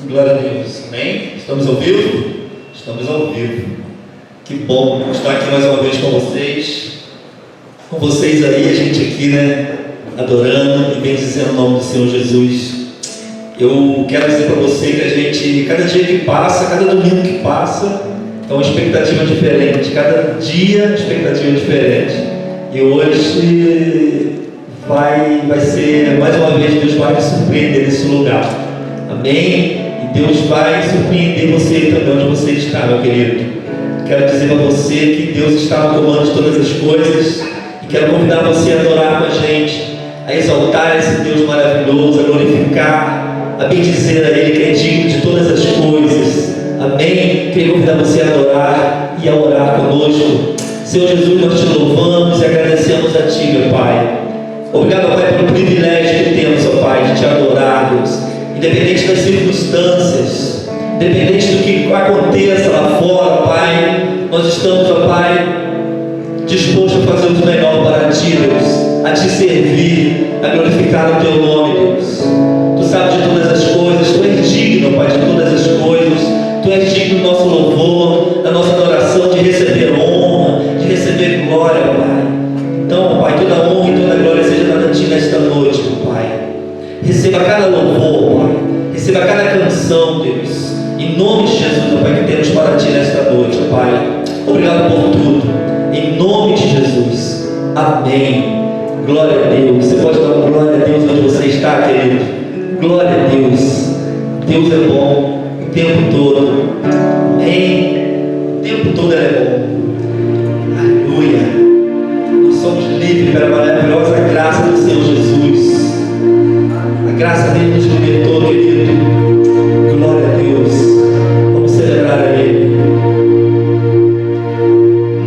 Glória a Deus, amém? Estamos ao vivo? Estamos ao vivo. Que bom estar aqui mais uma vez com vocês aí, a gente aqui, né, adorando e bendizendo o nome do Senhor Jesus. Eu quero dizer para você que a gente, cada dia que passa, cada domingo que passa, é uma expectativa diferente, cada dia uma expectativa diferente. E hoje vai ser, mais uma vez, Deus vai me surpreender nesse lugar, amém? Deus vai surpreender você também onde você está, meu querido. Quero dizer para você que Deus está no comando de todas as coisas e quero convidar você a adorar com a gente, a exaltar esse Deus maravilhoso, a glorificar, a bendizer a Ele que é digno de todas as coisas, amém? Quero convidar você a adorar e a orar conosco. Senhor Jesus, nós te louvamos e agradecemos a Ti, meu Pai. Obrigado, Pai, pelo privilégio que temos, ó Pai, de Te adorar, Deus. Independente das circunstâncias, independente do que aconteça lá fora, Pai, nós estamos, ó Pai, dispostos a fazer o melhor para Ti, Deus, a Te servir, a glorificar o Teu nome, Deus. Tu sabes de todas as coisas, Tu és digno, Pai, de todas as coisas. Tu és digno do nosso louvor, da nossa adoração, de receber honra, de receber glória, Pai. Então, Pai, toda honra e toda glória seja dada a Ti nesta noite, meu Pai. Receba cada louvor, Pai. Receba cada canção, Deus. Em nome de Jesus, ó Pai, que temos para Ti nesta noite, ó Pai. Obrigado por tudo. Em nome de Jesus. Amém. Glória a Deus. Você pode dar glória a Deus onde você está, querido. Glória a Deus. Deus é bom o tempo todo. Amém. O tempo todo Ele é bom. Aleluia. Nós somos livres pela maravilhosa graça do Senhor Jesus. A graça dele nos libertou, querido. Glória a Deus. Vamos celebrar a Ele.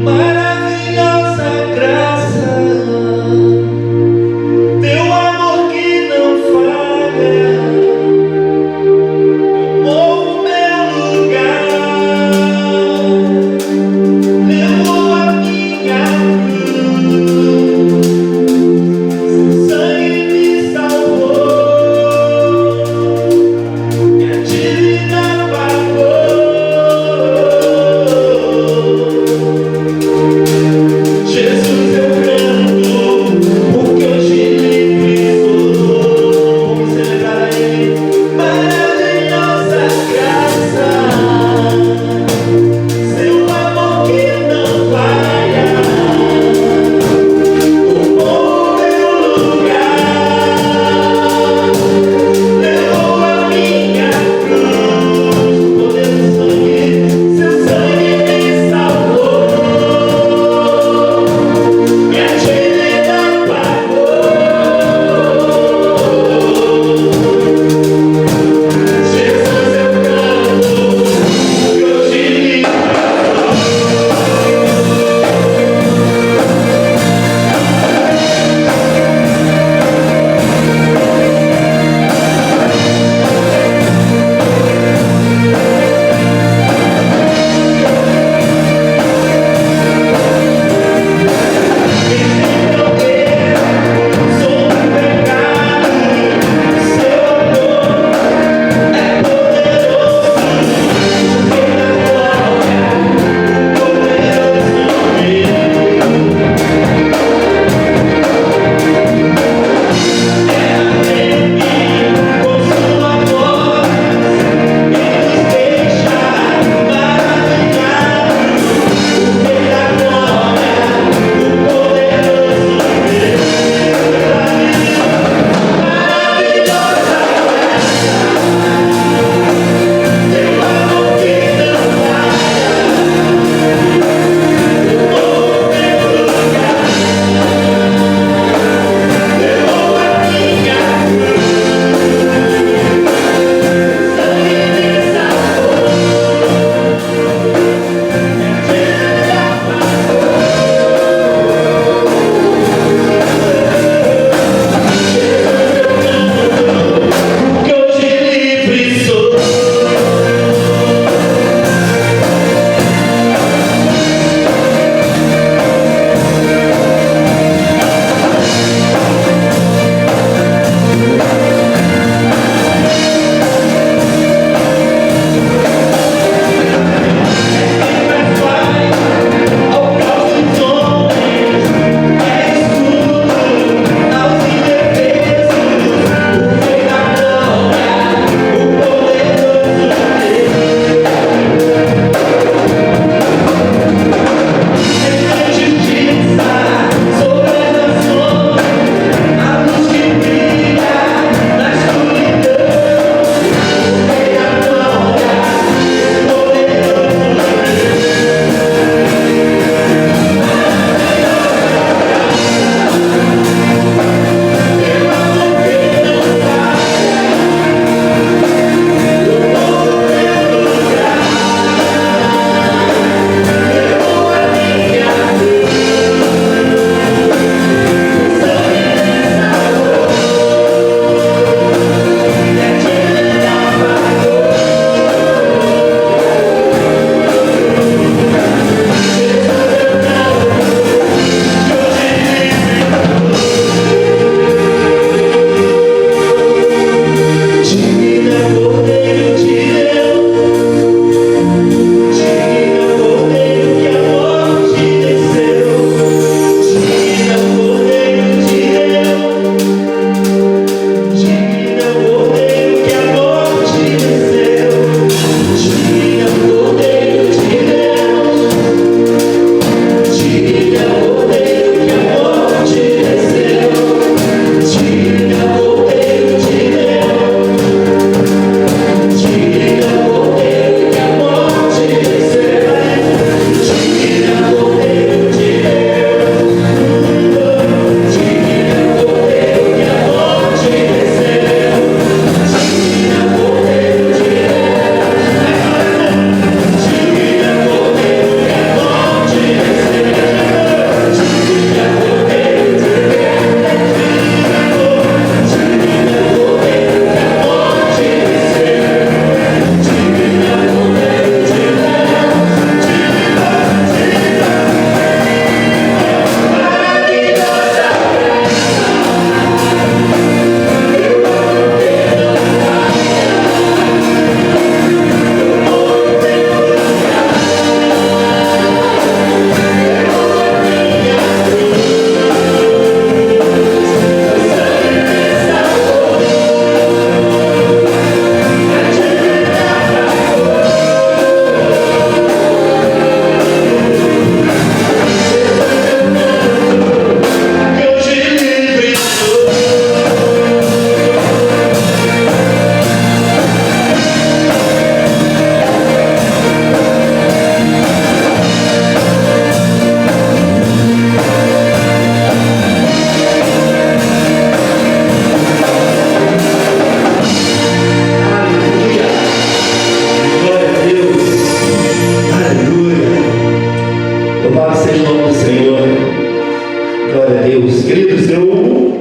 Maravilhosa graça, Teu amor que não falha, tomou o meu lugar.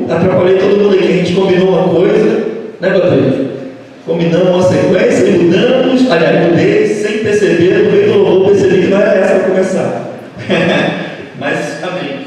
atrapalhei todo mundo aqui. A gente combinou uma coisa, né, Patrícia? Combinamos uma sequência e mudamos. Aliás, mudei sem perceber, no meio do louvor percebi que não era essa para começar. Mas, amém.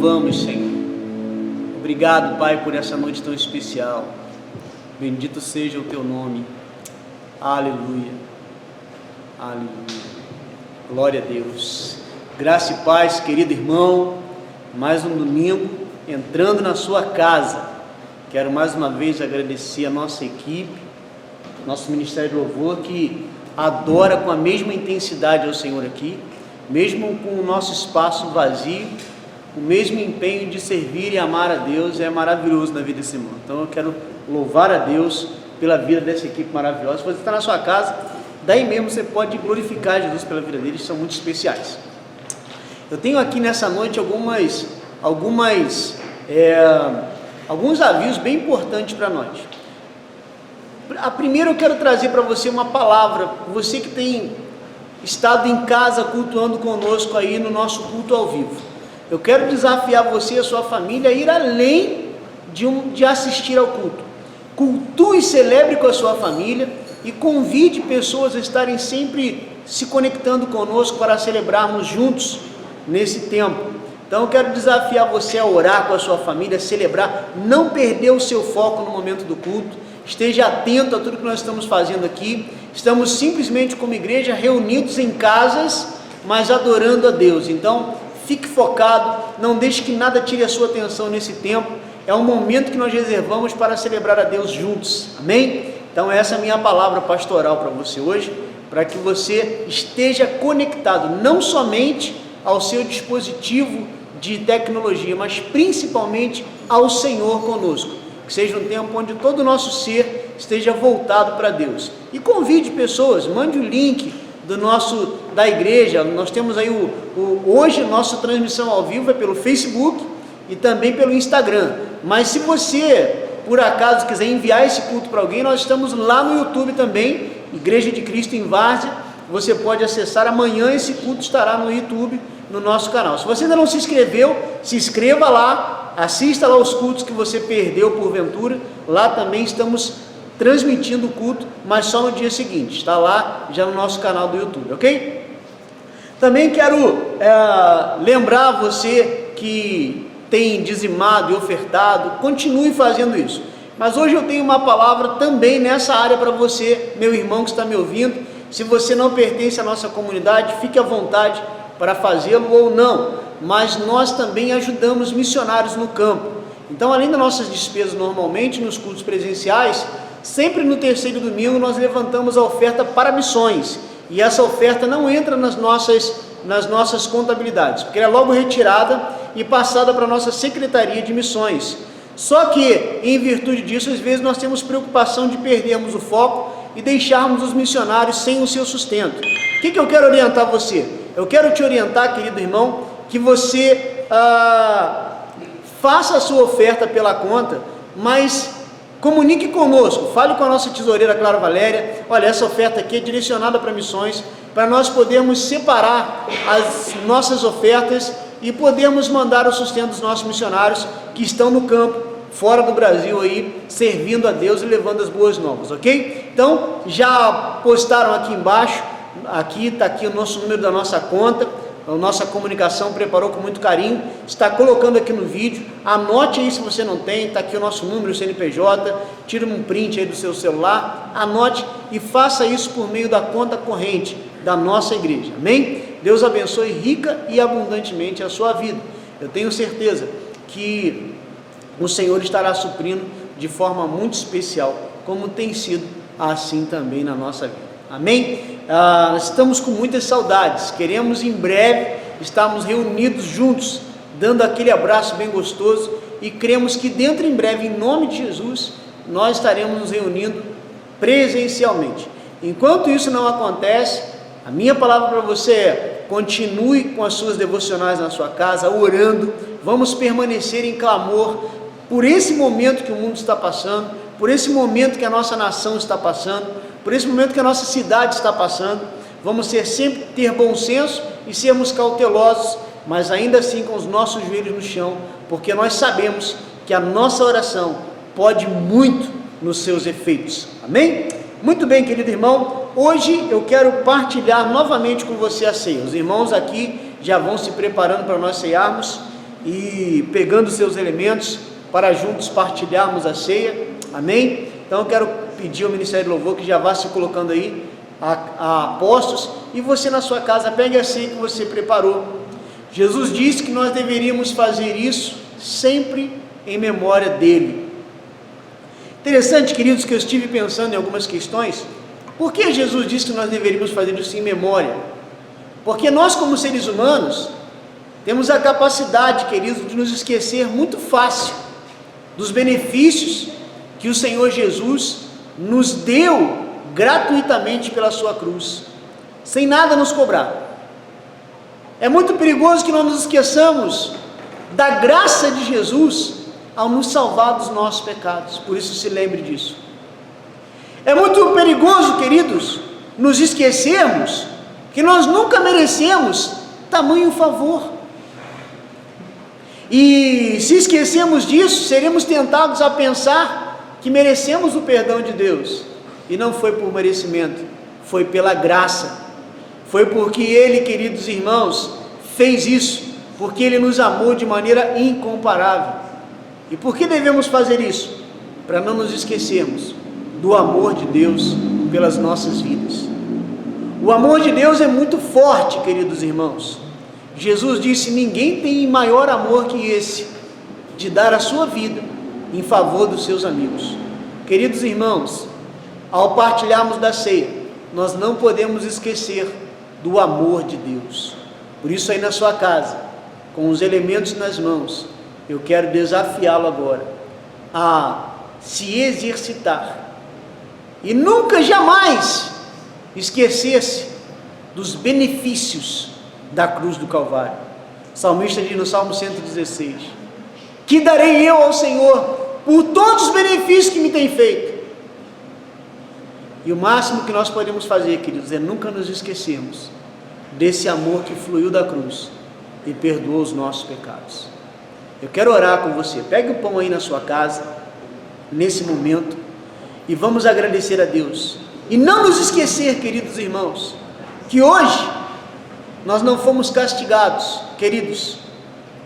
louvamos, Senhor. Obrigado, Pai, por essa noite tão especial. Bendito seja o Teu nome. Aleluia. Aleluia. Glória a Deus. Graça e paz, querido irmão. Mais um domingo entrando na sua casa. Quero mais uma vez agradecer a nossa equipe, nosso Ministério de Louvor, que adora com a mesma intensidade ao Senhor aqui, mesmo com o nosso espaço vazio, o mesmo empenho de servir e amar a Deus é maravilhoso na vida desse irmão. Então eu quero louvar a Deus pela vida dessa equipe maravilhosa. Se você está na sua casa, daí mesmo você pode glorificar Jesus pela vida deles, são muito especiais. Eu tenho aqui nessa noite alguns avisos bem importantes para nós. A primeira eu quero trazer para você uma palavra, você que tem estado em casa cultuando conosco aí no nosso culto ao vivo. Eu quero desafiar você e a sua família a ir além de assistir ao culto. Cultue e celebre com a sua família e convide pessoas a estarem sempre se conectando conosco para celebrarmos juntos nesse tempo. Então eu quero desafiar você a orar com a sua família, a celebrar, não perder o seu foco no momento do culto. Esteja atento a tudo que nós estamos fazendo aqui. Estamos simplesmente como igreja reunidos em casas, mas adorando a Deus. Então fique focado, não deixe que nada tire a sua atenção nesse tempo. É um momento que nós reservamos para celebrar a Deus juntos, amém? Então essa é a minha palavra pastoral para você hoje, para que você esteja conectado não somente ao seu dispositivo de tecnologia, mas principalmente ao Senhor conosco. Que seja um tempo onde todo o nosso ser esteja voltado para Deus. E convide pessoas, mande o link da igreja. Nós temos aí hoje nossa transmissão ao vivo é pelo Facebook e também pelo Instagram. Mas se você, por acaso, quiser enviar esse culto para alguém, nós estamos lá no YouTube também, Igreja de Cristo em Várzea. Você pode acessar, amanhã esse culto estará no YouTube, no nosso canal. Se você ainda não se inscreveu, se inscreva lá, assista lá os cultos que você perdeu porventura. Lá também estamos transmitindo o culto, mas só no dia seguinte, está lá já no nosso canal do YouTube, ok? Também quero lembrar você que tem dizimado e ofertado, continue fazendo isso. Mas hoje eu tenho uma palavra também nessa área para você, meu irmão que está me ouvindo. Se você não pertence à nossa comunidade, fique à vontade para fazê-lo ou não, mas nós também ajudamos missionários no campo. Então, além das nossas despesas normalmente nos cultos presenciais, sempre no terceiro domingo nós levantamos a oferta para missões, e essa oferta não entra nas nossas contabilidades, porque ela é logo retirada e passada para a nossa Secretaria de Missões. Só que, em virtude disso, às vezes nós temos preocupação de perdermos o foco e deixarmos os missionários sem o seu sustento. O que eu quero orientar você? Eu quero te orientar, querido irmão, que você faça a sua oferta pela conta, mas comunique conosco, fale com a nossa tesoureira Clara Valéria. Olha, essa oferta aqui é direcionada para missões, para nós podermos separar as nossas ofertas e podermos mandar o sustento dos nossos missionários que estão no campo, fora do Brasil aí, servindo a Deus e levando as boas novas, ok? Então, já postaram aqui embaixo, aqui está aqui o nosso número da nossa conta, a nossa comunicação preparou com muito carinho, está colocando aqui no vídeo, anote aí se você não tem, está aqui o nosso número, o CNPJ, tira um print aí do seu celular, anote e faça isso por meio da conta corrente da nossa igreja, amém? Deus abençoe rica e abundantemente a sua vida. Eu tenho certeza que o Senhor estará suprindo de forma muito especial, como tem sido assim também na nossa vida, amém? Estamos com muitas saudades, queremos em breve estarmos reunidos juntos, dando aquele abraço bem gostoso, e cremos que dentro em breve, em nome de Jesus, nós estaremos nos reunindo presencialmente. Enquanto isso não acontece, a minha palavra para você é: continue com as suas devocionais na sua casa, orando. Vamos permanecer em clamor por esse momento que o mundo está passando, por esse momento que a nossa nação está passando, por esse momento que a nossa cidade está passando. Vamos sempre ter bom senso e sermos cautelosos, mas ainda assim com os nossos joelhos no chão, porque nós sabemos que a nossa oração pode muito nos seus efeitos, amém? Muito bem, querido irmão, hoje eu quero partilhar novamente com você a ceia. Os irmãos aqui já vão se preparando para nós cearmos, e pegando seus elementos para juntos partilharmos a ceia, amém? Então eu quero pedir ao Ministério do Louvor que já vá se colocando aí a postos, e você na sua casa pegue a ceia que você preparou. Jesus disse que nós deveríamos fazer isso sempre em memória dele. Interessante, queridos, que eu estive pensando em algumas questões. Por que Jesus disse que nós deveríamos fazer isso em memória? Porque nós, como seres humanos, temos a capacidade, queridos, de nos esquecer muito fácil dos benefícios que o Senhor Jesus nos deu gratuitamente pela sua cruz, sem nada nos cobrar. É muito perigoso que nós nos esqueçamos da graça de Jesus ao nos salvar dos nossos pecados. Por isso, se lembre disso. É muito perigoso, queridos, nos esquecermos que nós nunca merecemos tamanho favor. E se esquecermos disso, seremos tentados a pensar que merecemos o perdão de Deus. E não foi por merecimento, foi pela graça. Foi porque Ele, queridos irmãos, fez isso, porque Ele nos amou de maneira incomparável. E por que devemos fazer isso? Para não nos esquecermos do amor de Deus pelas nossas vidas. O amor de Deus é muito forte, queridos irmãos. Jesus disse: ninguém tem maior amor que esse, de dar a sua vida em favor dos seus amigos. Queridos irmãos, ao partilharmos da ceia, nós não podemos esquecer do amor de Deus. Por isso, aí na sua casa, com os elementos nas mãos, eu quero desafiá-lo agora a se exercitar e nunca, jamais esquecer-se dos benefícios da cruz do Calvário. O salmista diz no Salmo 116: que darei eu ao Senhor por todos os benefícios que me tem feito? E o máximo que nós podemos fazer, queridos, é nunca nos esquecermos desse amor que fluiu da cruz e perdoou os nossos pecados. Eu quero orar com você. Pegue o pão aí na sua casa, nesse momento, e vamos agradecer a Deus. E não nos esquecer, queridos irmãos, que hoje nós não fomos castigados, queridos,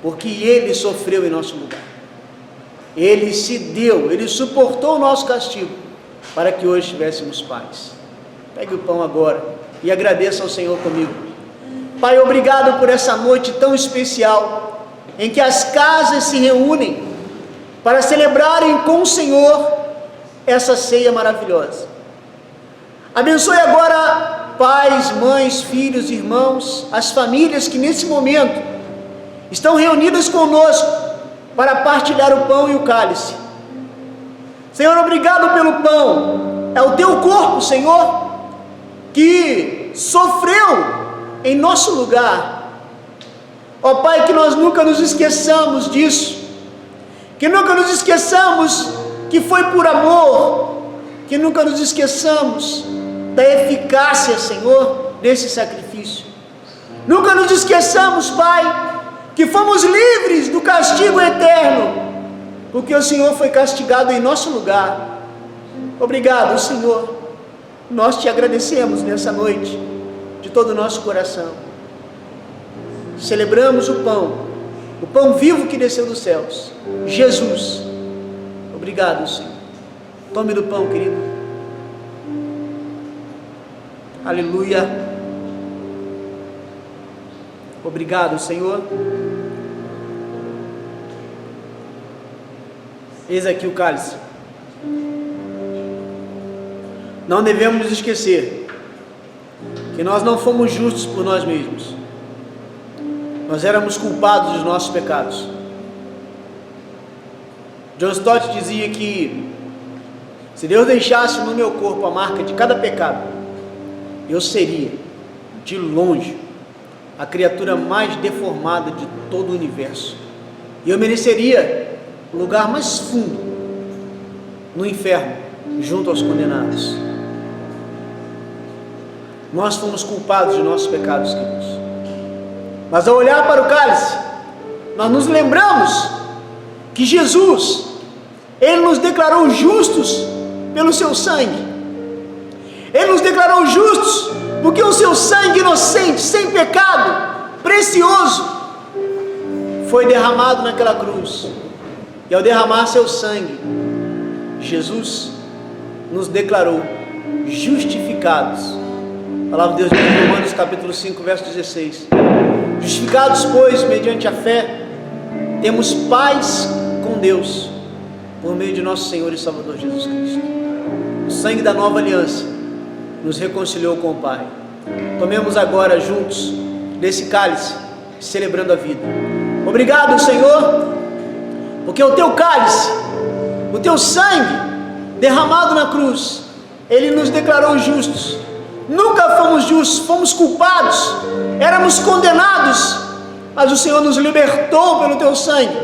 porque Ele sofreu em nosso lugar. Ele se deu, Ele suportou o nosso castigo, para que hoje tivéssemos paz. Pegue o pão agora e agradeça ao Senhor comigo. Pai, obrigado por essa noite tão especial, em que as casas se reúnem para celebrarem com o Senhor essa ceia maravilhosa. Abençoe agora pais, mães, filhos, irmãos, as famílias que nesse momento estão reunidas conosco para partilhar o pão e o cálice. Senhor, obrigado pelo pão. É o teu corpo, Senhor, que sofreu em nosso lugar. Ó Pai, que nós nunca nos esqueçamos disso, que nunca nos esqueçamos que foi por amor, que nunca nos esqueçamos da eficácia, Senhor, desse sacrifício. Nunca nos esqueçamos, Pai, que fomos livres do castigo eterno, porque o Senhor foi castigado em nosso lugar. Obrigado, Senhor. Nós te agradecemos nessa noite, de todo o nosso coração. Celebramos o pão vivo que desceu dos céus, Jesus. Obrigado, Senhor. Tome do pão, querido. Aleluia. Obrigado, Senhor. Eis aqui o cálice. Não devemos nos esquecer que nós não fomos justos por nós mesmos. Nós éramos culpados dos nossos pecados. John Stott dizia que se Deus deixasse no meu corpo a marca de cada pecado, eu seria, de longe, a criatura mais deformada de todo o universo. E eu mereceria o lugar mais fundo no inferno, junto aos condenados. Nós fomos culpados de nossos pecados, queridos. Mas ao olhar para o cálice, nós nos lembramos que Jesus, Ele nos declarou justos pelo seu sangue. Ele nos declarou justos porque o seu sangue inocente, sem pecado, precioso, foi derramado naquela cruz, e ao derramar seu sangue, Jesus nos declarou justificados. A palavra de Deus diz em Romanos capítulo 5, verso 16: justificados, pois, mediante a fé, temos paz com Deus, por meio de nosso Senhor e Salvador Jesus Cristo. O sangue da nova aliança nos reconciliou com o Pai. Tomemos agora juntos desse cálice, celebrando a vida. Obrigado, Senhor, porque o teu cálice, o teu sangue derramado na cruz, ele nos declarou justos. Nunca fomos justos, fomos culpados, éramos condenados, mas o Senhor nos libertou pelo teu sangue,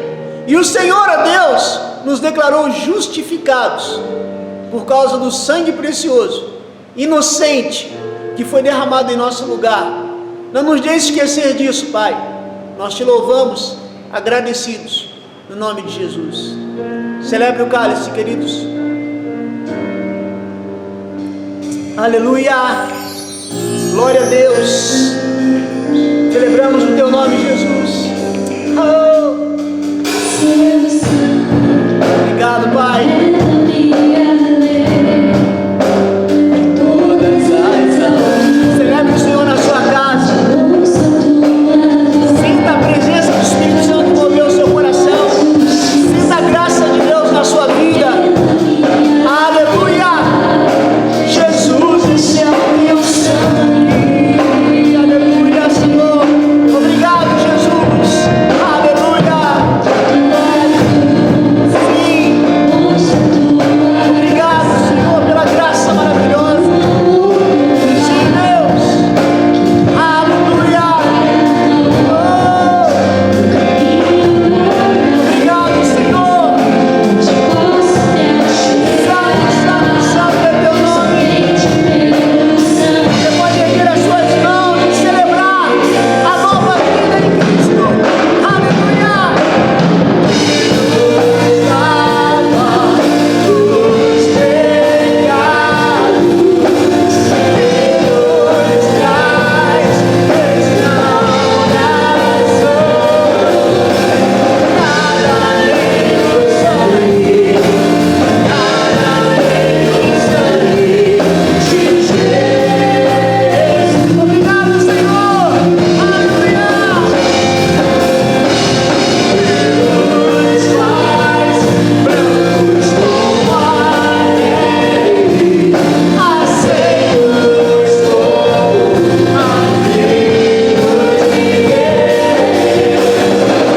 e o Senhor, ó Deus, nos declarou justificados por causa do sangue precioso, inocente, que foi derramado em nosso lugar. Não nos deixe esquecer disso, Pai. Nós te louvamos, agradecidos, no nome de Jesus. Celebre o cálice, queridos. Aleluia, glória a Deus. Celebramos o teu nome, Jesus. Oh. Obrigado, Pai. Celebre o Senhor na sua casa. Sinta a presença do Espírito Santo mover o seu coração. Sinta a graça de Deus na sua vida. Aleluia. Jesus, esse é o meu sangue. Aleluia, Senhor. Obrigado, Jesus. Aleluia. Sim. Obrigado, Senhor, pela graça maravilhosa. Sim, Deus. Aleluia. Oh. Obrigado, Senhor. Santo, santo, santo é teu nome. Você pode erguer as suas mãos e celebrar a nova vida em Cristo. Aleluia. Obrigado, Senhor. Aleluia. Brancos como a neve, aceitos como amigos de Deus.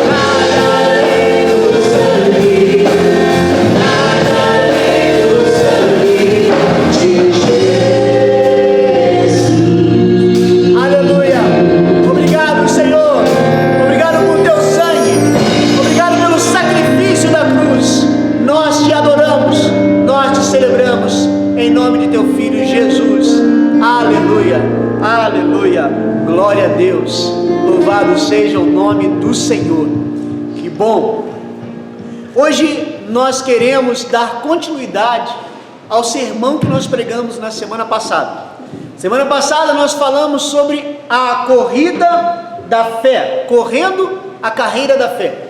Nada além do sangue, nada além do sangue de Jesus. Aleluia. Obrigado, Senhor. Obrigado por teu sangue. Obrigado pelo sacrifício da cruz. Nós te adoramos, nós te celebramos, em nome de teu Filho Jesus. Aleluia, aleluia, glória a Deus. Louvado seja o nome do Senhor. Que bom. Hoje nós queremos dar continuidade ao sermão que nós pregamos na semana passada. Semana passada nós falamos sobre a corrida da fé, correndo a carreira da fé.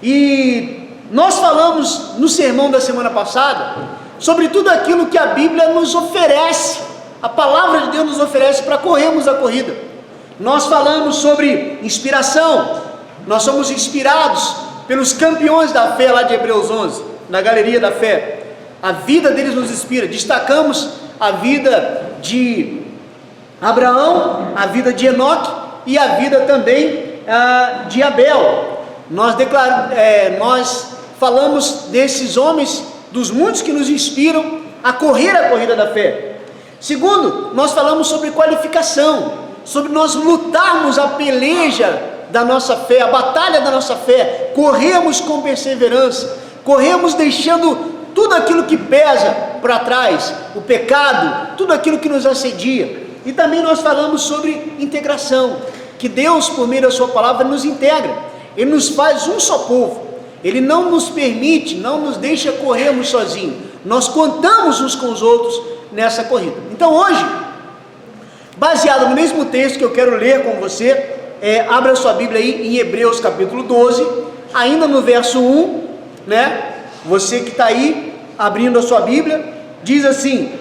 E nós falamos no sermão da semana passada sobre tudo aquilo que a Bíblia nos oferece, a palavra de Deus nos oferece para corrermos a corrida. Nós falamos sobre inspiração. Nós somos inspirados pelos campeões da fé lá de Hebreus 11, na galeria da fé. A vida deles nos inspira. Destacamos a vida de Abraão, a vida de Enoque e a vida também de Abel. Nós falamos desses homens, dos muitos que nos inspiram a correr a corrida da fé. Segundo, nós falamos sobre qualificação, sobre nós lutarmos a peleja da nossa fé, a batalha da nossa fé, corremos com perseverança, corremos deixando tudo aquilo que pesa para trás, o pecado, tudo aquilo que nos assedia. E também nós falamos sobre integração, que Deus, por meio da sua palavra, nos integra, Ele nos faz um só povo, Ele não nos permite, não nos deixa corrermos sozinhos, nós contamos uns com os outros nessa corrida. Então hoje, baseado no mesmo texto que eu quero ler com você, abra sua Bíblia aí em Hebreus capítulo 12, ainda no verso 1, né? Você que está aí abrindo a sua Bíblia, diz assim: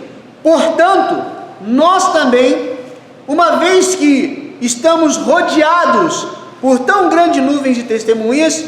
portanto, nós também, uma vez que estamos rodeados por tão grande nuvem de testemunhas,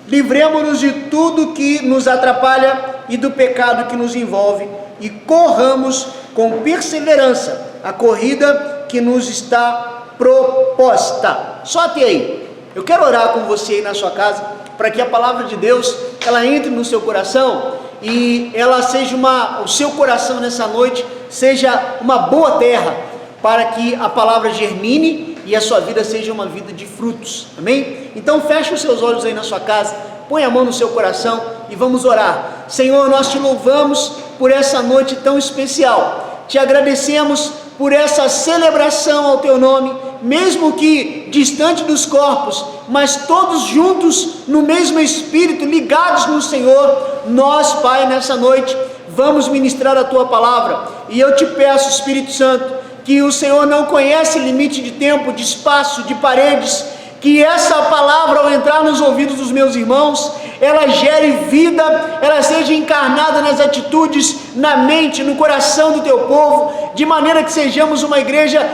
livremo-nos de tudo que nos atrapalha e do pecado que nos envolve, e corramos com perseverança a corrida que nos está proposta. Só até aí. Eu quero orar com você aí na sua casa, para que a palavra de Deus, ela entre no seu coração, e ela seja o seu coração nessa noite, seja uma boa terra, para que a palavra germine, e a sua vida seja uma vida de frutos, amém? Então feche os seus olhos aí na sua casa, põe a mão no seu coração, e vamos orar. Senhor, nós te louvamos por essa noite tão especial, te agradecemos por essa celebração ao teu nome, mesmo que distante dos corpos, mas todos juntos no mesmo Espírito, ligados no Senhor. Nós, Pai, nessa noite vamos ministrar a tua palavra, e eu te peço, Espírito Santo, que o Senhor não conhece limite de tempo, de espaço, de paredes, que essa palavra, ao entrar nos ouvidos dos meus irmãos, ela gere vida, ela seja encarnada nas atitudes, na mente, no coração do teu povo, de maneira que sejamos uma igreja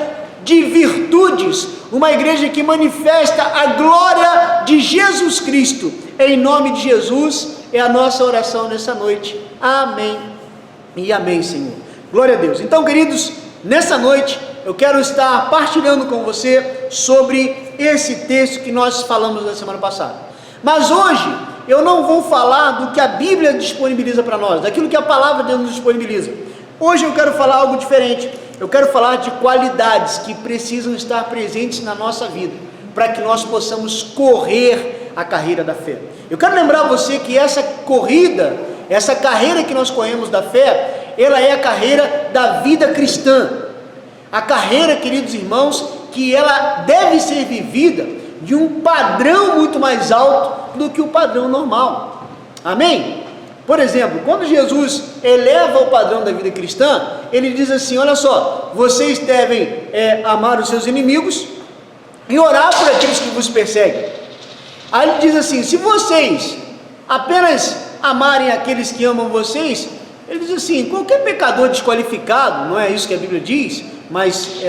de virtudes, uma igreja que manifesta a glória de Jesus Cristo. Em nome de Jesus é a nossa oração nessa noite. Amém e amém, Senhor. Glória a Deus. Então, queridos, nessa noite eu quero estar partilhando com você sobre esse texto que nós falamos na semana passada. Mas hoje eu não vou falar do que a Bíblia disponibiliza para nós, daquilo que a palavra de Deus nos disponibiliza. Hoje eu quero falar algo diferente. Eu quero falar de qualidades que precisam estar presentes na nossa vida, para que nós possamos correr a carreira da fé. Eu quero lembrar você que essa corrida, essa carreira que nós corremos da fé, ela é a carreira da vida cristã. A carreira, queridos irmãos, que ela deve ser vivida de um padrão muito mais alto do que o padrão normal. Amém? Por exemplo, quando Jesus eleva o padrão da vida cristã, ele diz assim: olha só, vocês devem amar os seus inimigos e orar por aqueles que vos perseguem. Aí ele diz assim: se vocês apenas amarem aqueles que amam vocês, ele diz assim, qualquer pecador desqualificado, não é isso que a Bíblia diz, mas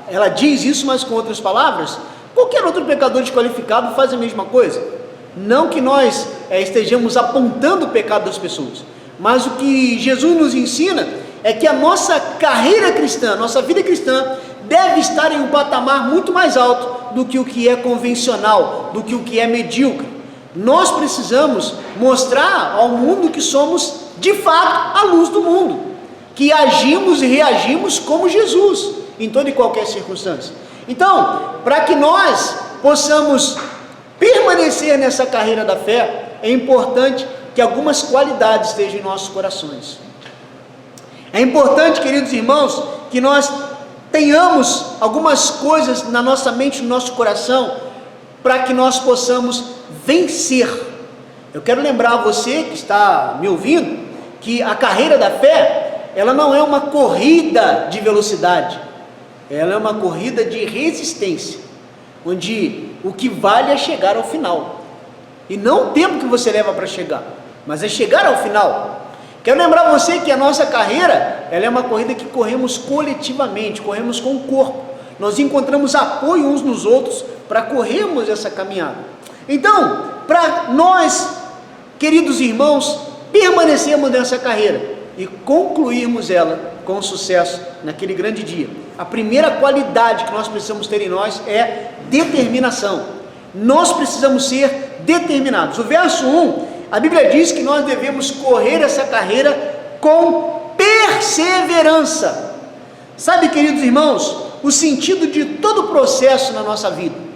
ela diz isso, mas com outras palavras, qualquer outro pecador desqualificado faz a mesma coisa. Não que nós estejamos apontando o pecado das pessoas, mas o que Jesus nos ensina é que a nossa carreira cristã, a nossa vida cristã, deve estar em um patamar muito mais alto do que o que é convencional, do que o que é medíocre. Nós precisamos mostrar ao mundo que somos, de fato, a luz do mundo, que agimos e reagimos como Jesus, em toda e qualquer circunstância. Então, para que nós possamos permanecer nessa carreira da fé, é importante que algumas qualidades estejam em nossos corações. É importante, queridos irmãos, que nós tenhamos algumas coisas na nossa mente, no nosso coração, para que nós possamos vencer. Eu quero lembrar a você que está me ouvindo, que a carreira da fé, ela não é uma corrida de velocidade, ela é uma corrida de resistência, onde o que vale é chegar ao final, e não o tempo que você leva para chegar, mas é chegar ao final. Quero lembrar você que a nossa carreira, ela é uma corrida que corremos coletivamente, corremos com o corpo, nós encontramos apoio uns nos outros para corrermos essa caminhada. Então, para nós, queridos irmãos, permanecermos nessa carreira e concluirmos ela com sucesso naquele grande dia, a primeira qualidade que nós precisamos ter em nós é determinação. Nós precisamos ser determinados. O verso 1, a Bíblia diz que nós devemos correr essa carreira com perseverança. Sabe, queridos irmãos, o sentido de todo o processo na nossa vida,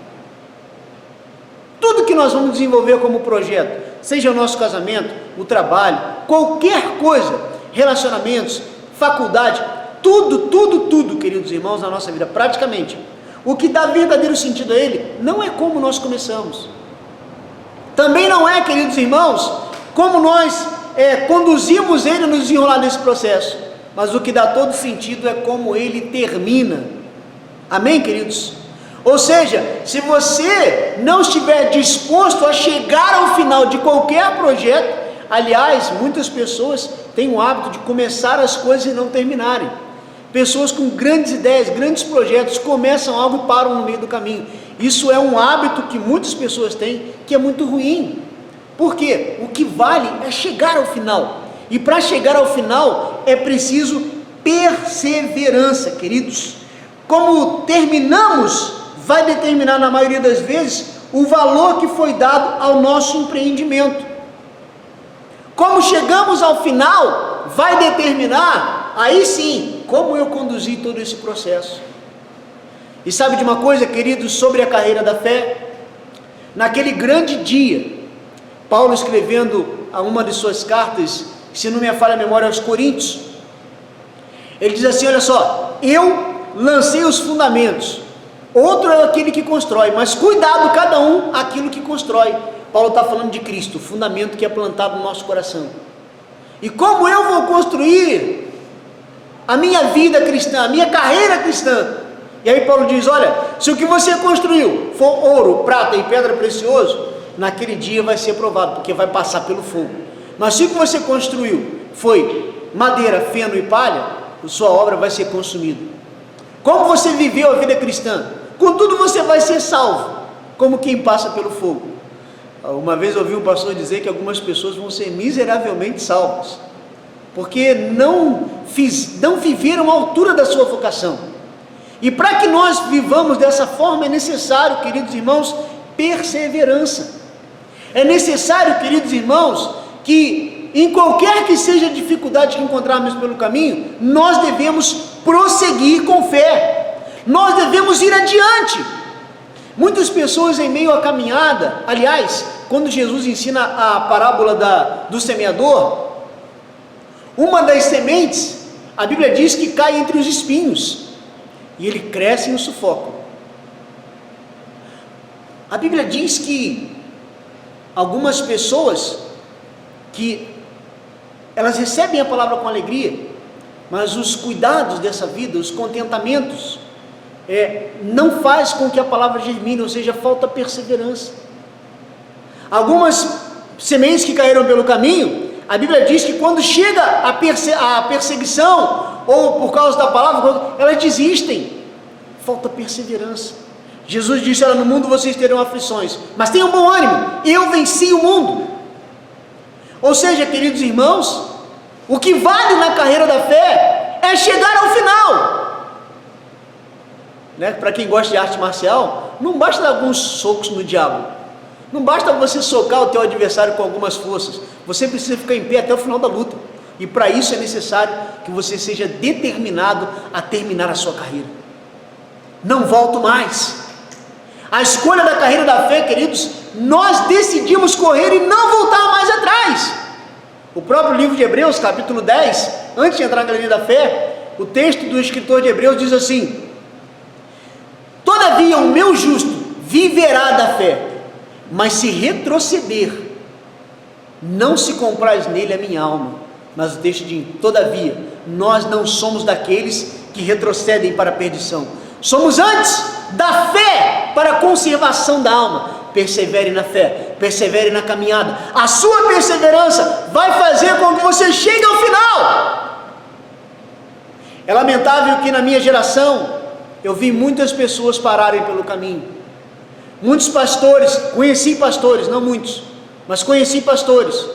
tudo que nós vamos desenvolver como projeto, seja o nosso casamento, o trabalho, qualquer coisa, relacionamentos, faculdade, tudo, queridos irmãos, na nossa vida, praticamente, o que dá verdadeiro sentido a ele, não é como nós começamos, também não é, queridos irmãos, como nós conduzimos ele no desenrolar desse processo, mas o que dá todo sentido é como ele termina. Amém, queridos? Ou seja, se você não estiver disposto a chegar ao final de qualquer projeto, aliás, muitas pessoas têm o hábito de começar as coisas e não terminarem. Pessoas com grandes ideias, grandes projetos, começam algo e param no meio do caminho. Isso é um hábito que muitas pessoas têm, que é muito ruim. Por quê? O que vale é chegar ao final. E para chegar ao final é preciso perseverança, queridos. Como terminamos, vai determinar na maioria das vezes o valor que foi dado ao nosso empreendimento. Como chegamos ao final, vai determinar, aí sim, como eu conduzi todo esse processo. E sabe de uma coisa, queridos, sobre a carreira da fé? Naquele grande dia, Paulo escrevendo a uma de suas cartas, se não me falha a memória, aos Coríntios, ele diz assim, olha só, eu lancei os fundamentos, outro é aquele que constrói, mas cuidado cada um aquilo que constrói. Paulo está falando de Cristo, o fundamento que é plantado no nosso coração. E como eu vou construir a minha vida cristã, a minha carreira cristã? E aí Paulo diz, olha, se o que você construiu for ouro, prata e pedra precioso, naquele dia vai ser provado, porque vai passar pelo fogo. Mas se o que você construiu foi madeira, feno e palha, a sua obra vai ser consumida. Como você viveu a vida cristã? Contudo você vai ser salvo, como quem passa pelo fogo. Uma vez eu ouvi um pastor dizer que algumas pessoas vão ser miseravelmente salvas, porque não viveram à altura da sua vocação. E para que nós vivamos dessa forma é necessário, queridos irmãos, perseverança. É necessário, queridos irmãos, que em qualquer que seja a dificuldade que encontrarmos pelo caminho, nós devemos prosseguir com fé, nós devemos ir adiante. Muitas pessoas em meio à caminhada, aliás, quando Jesus ensina a parábola do semeador, uma das sementes, a Bíblia diz que cai entre os espinhos, e ele cresce e o sufoca. A Bíblia diz que algumas pessoas, que elas recebem a palavra com alegria, mas os cuidados dessa vida, os contentamentos, não faz com que a palavra germine, ou seja, falta perseverança. Algumas sementes que caíram pelo caminho, a Bíblia diz que quando chega a perseguição, ou por causa da palavra, elas desistem, falta perseverança. Jesus disse, olha, no mundo vocês terão aflições, mas tenham bom ânimo, eu venci o mundo. Ou seja, queridos irmãos, o que vale na carreira da fé é chegar ao final. Para quem gosta de arte marcial, não basta dar alguns socos no diabo, não basta você socar o teu adversário com algumas forças, você precisa ficar em pé até o final da luta, e para isso é necessário que você seja determinado a terminar a sua carreira. Não volto mais. A escolha da carreira da fé, queridos, nós decidimos correr e não voltar mais atrás. O próprio livro de Hebreus, capítulo 10, antes de entrar na galeria da fé, o texto do escritor de Hebreus diz assim: todavia o meu justo viverá da fé, mas se retroceder, não se compraz nele a minha alma. Mas o texto diz, todavia, nós não somos daqueles que retrocedem para a perdição, somos antes da fé para a conservação da alma. Persevere na fé, persevere na caminhada, a sua perseverança vai fazer com que você chegue ao final. É lamentável que na minha geração, eu vi muitas pessoas pararem pelo caminho, muitos pastores, conheci pastores, não muitos, mas conheci pastores,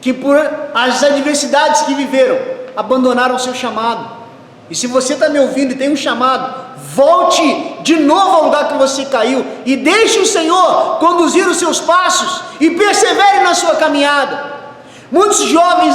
que por as adversidades que viveram, abandonaram o seu chamado. E se você está me ouvindo e tem um chamado, volte de novo ao lugar que você caiu, e deixe o Senhor conduzir os seus passos, e persevere na sua caminhada. Muitos jovens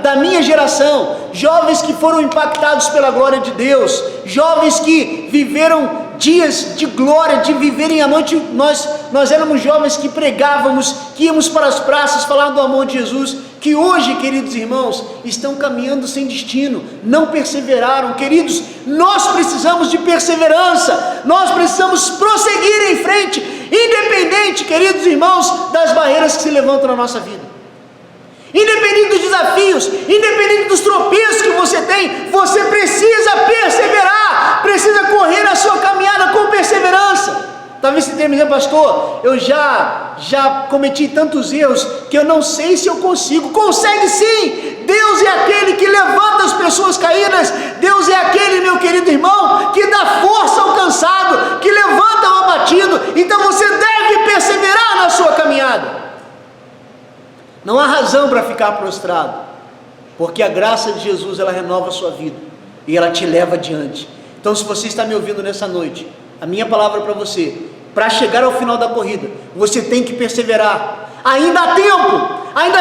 da minha geração, jovens que foram impactados pela glória de Deus, jovens que viveram dias de glória, de viverem a noite, nós éramos jovens que pregávamos, que íamos para as praças falar do amor de Jesus, que hoje, queridos irmãos, estão caminhando sem destino, não perseveraram. Queridos, nós precisamos de perseverança, nós precisamos prosseguir em frente, independente, queridos irmãos, das barreiras que se levantam na nossa vida. Independente dos desafios, independente dos tropeços que você tem, você precisa perseverar, precisa correr a sua caminhada com perseverança. Talvez você tenha me dizendo, pastor, eu já cometi tantos erros que eu não sei se eu consigo. Consegue sim! Deus é aquele que levanta as pessoas caídas. Deus é aquele, meu querido irmão, que dá força ao cansado, que levanta o abatido. Então você deve perseverar na sua caminhada. Não há razão para ficar prostrado, porque a graça de Jesus, ela renova a sua vida e ela te leva adiante. Então, se você está me ouvindo nessa noite, a minha palavra para você, para chegar ao final da corrida, você tem que perseverar. Ainda há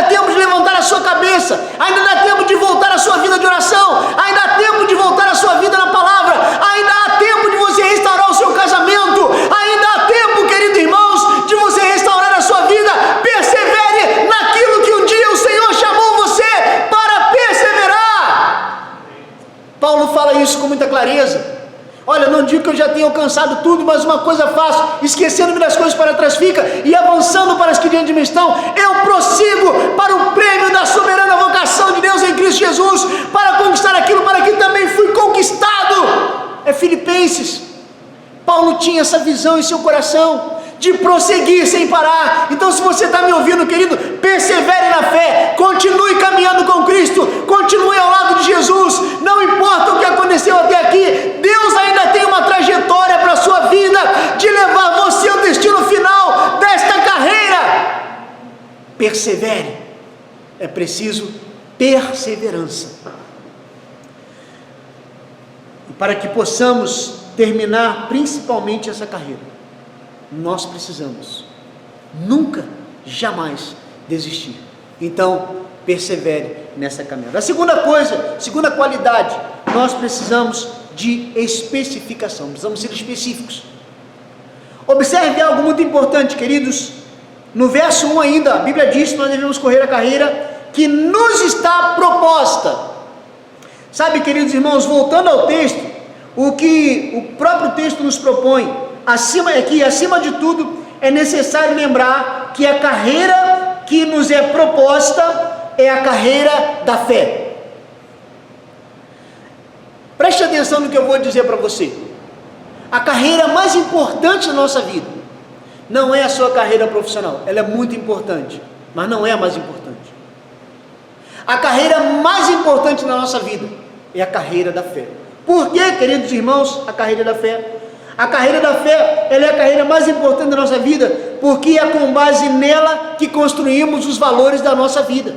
tempo de levantar a sua cabeça, ainda dá tempo de voltar a sua vida de oração, ainda há tempo de voltar a sua vida na palavra, ainda há tempo de você restaurar o seu casamento, ainda há tempo, queridos irmãos, de você restaurar a sua vida. Persevere naquilo que um dia o Senhor chamou você para perseverar. Paulo fala isso com muita clareza. Olha, não digo que eu já tenha alcançado tudo, mas uma coisa faço, esquecendo-me das coisas para trás fica, e avançando para as que diante de mim estão, eu prossigo para o prêmio da soberana vocação de Deus em Cristo Jesus, para conquistar aquilo para que também fui conquistado. É Filipenses. Paulo tinha essa visão em seu coração, de prosseguir sem parar. Então, se você está me ouvindo, querido, persevere na fé, continue caminhando com Cristo, continue ao lado de Jesus, não importa o que aconteceu até aqui, Deus ainda tem uma trajetória para a sua vida, de levar você ao destino final desta carreira. Persevere, é preciso perseverança, e para que possamos terminar principalmente essa carreira, nós precisamos nunca, jamais desistir. Então, persevere nessa caminhada. A segunda qualidade, nós precisamos de especificação, precisamos ser específicos. Observe algo muito importante, queridos. No verso 1 ainda, a Bíblia diz que nós devemos correr a carreira que nos está proposta. Sabe, queridos irmãos, voltando ao texto, o que o próprio texto nos propõe, acima de tudo, é necessário lembrar que a carreira que nos é proposta é a carreira da fé. Preste atenção no que eu vou dizer para você. A carreira mais importante da nossa vida não é a sua carreira profissional. Ela é muito importante, mas não é a mais importante. A carreira mais importante na nossa vida é a carreira da fé. Por que, queridos irmãos, a carreira da fé? A carreira da fé, ela é a carreira mais importante da nossa vida, porque é com base nela que construímos os valores da nossa vida.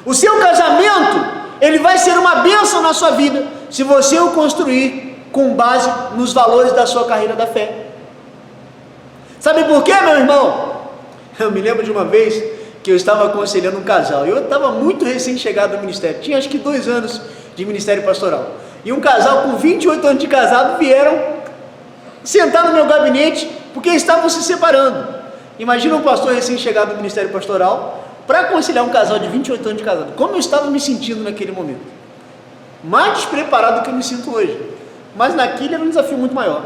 O seu casamento, ele vai ser uma bênção na sua vida, se você o construir com base nos valores da sua carreira da fé. Sabe por quê, meu irmão? Eu me lembro de uma vez que eu estava aconselhando um casal, eu estava muito recém-chegado no ministério, tinha acho que 2 anos de ministério pastoral, e um casal com 28 anos de casado vieram sentar no meu gabinete, porque estavam se separando. Imagina um pastor recém-chegado no ministério pastoral, para aconselhar um casal de 28 anos de casado. Como eu estava me sentindo naquele momento? Mais despreparado do que eu me sinto hoje, mas naquele era um desafio muito maior.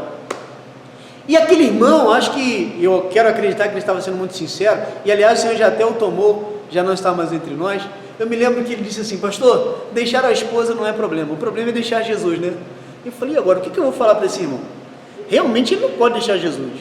E aquele irmão, acho que, eu quero acreditar que ele estava sendo muito sincero, e aliás o Senhor já até o tomou, já não está mais entre nós. Eu me lembro que ele disse assim: pastor, deixar a esposa não é problema, o problema é deixar Jesus, né? Eu falei: agora, o que eu vou falar para esse irmão? Realmente ele não pode deixar Jesus,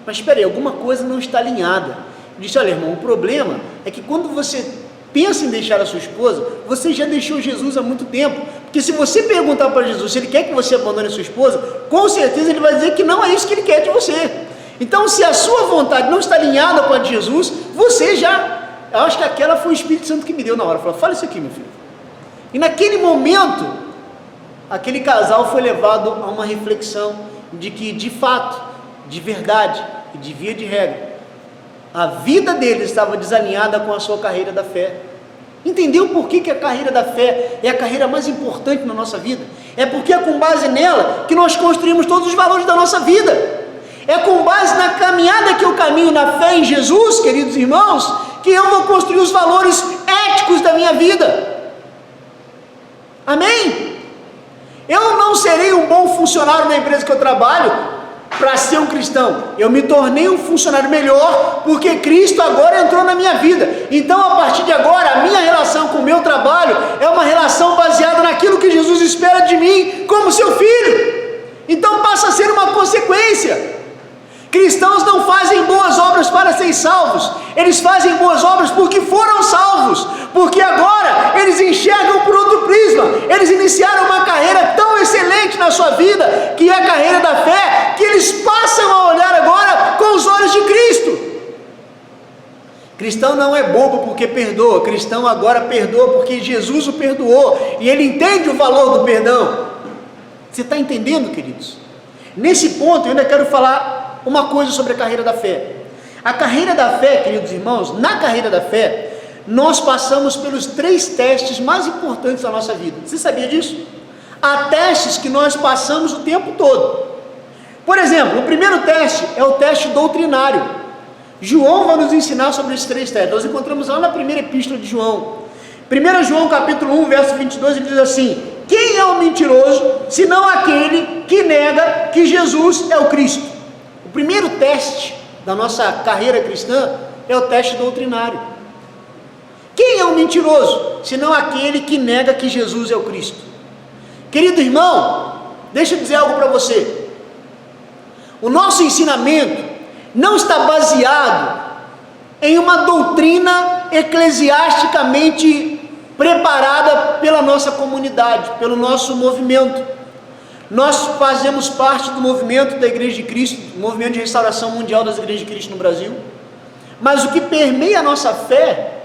mas espera aí, alguma coisa não está alinhada. Eu disse: olha, irmão, o problema é que quando você pensa em deixar a sua esposa, você já deixou Jesus há muito tempo, porque se você perguntar para Jesus se ele quer que você abandone a sua esposa, com certeza ele vai dizer que não é isso que ele quer de você. Então, se a sua vontade não está alinhada com a de Jesus, você já... Eu acho que aquela foi o Espírito Santo que me deu na hora. Falou: fala isso aqui, meu filho. E naquele momento, aquele casal foi levado a uma reflexão de que, de fato, de verdade e de via de regra, a vida deles estava desalinhada com a sua carreira da fé. Entendeu por que a carreira da fé é a carreira mais importante na nossa vida? É porque é com base nela que nós construímos todos os valores da nossa vida. É com base na caminhada que eu caminho na fé em Jesus, queridos irmãos, que eu vou construir os valores éticos da minha vida. Amém? Eu não serei um bom funcionário na empresa que eu trabalho para ser um cristão. Eu me tornei um funcionário melhor porque Cristo agora entrou na minha vida. Então, a partir de agora, a minha relação com o meu trabalho é uma relação baseada naquilo que Jesus espera de mim como seu filho. Então, passa a ser uma consequência. Cristãos não fazem boas obras para serem salvos, eles fazem boas obras porque foram salvos, porque agora eles enxergam por outro prisma, eles iniciaram uma carreira tão excelente na sua vida, que é a carreira da fé, que eles passam a olhar agora com os olhos de Cristo. Cristão não é bobo porque perdoa, cristão agora perdoa porque Jesus o perdoou, e ele entende o valor do perdão. Você está entendendo, queridos? Nesse ponto eu ainda quero falar uma coisa sobre a carreira da fé. A carreira da fé, queridos irmãos, na carreira da fé, nós passamos pelos 3 testes mais importantes da nossa vida. Você sabia disso? Há testes que nós passamos o tempo todo. Por exemplo, o primeiro teste é o teste doutrinário. João vai nos ensinar sobre esses 3 testes. Nós encontramos lá na primeira epístola de João. 1 João capítulo 1, verso 22, ele diz assim: quem é o mentiroso, senão aquele que nega que Jesus é o Cristo? O primeiro teste da nossa carreira cristã é o teste doutrinário. Quem é o mentiroso, senão aquele que nega que Jesus é o Cristo? Querido irmão, deixa eu dizer algo para você. O nosso ensinamento não está baseado em uma doutrina eclesiasticamente preparada pela nossa comunidade, pelo nosso movimento. Nós fazemos parte do movimento da Igreja de Cristo, movimento de restauração mundial das Igrejas de Cristo no Brasil, mas o que permeia a nossa fé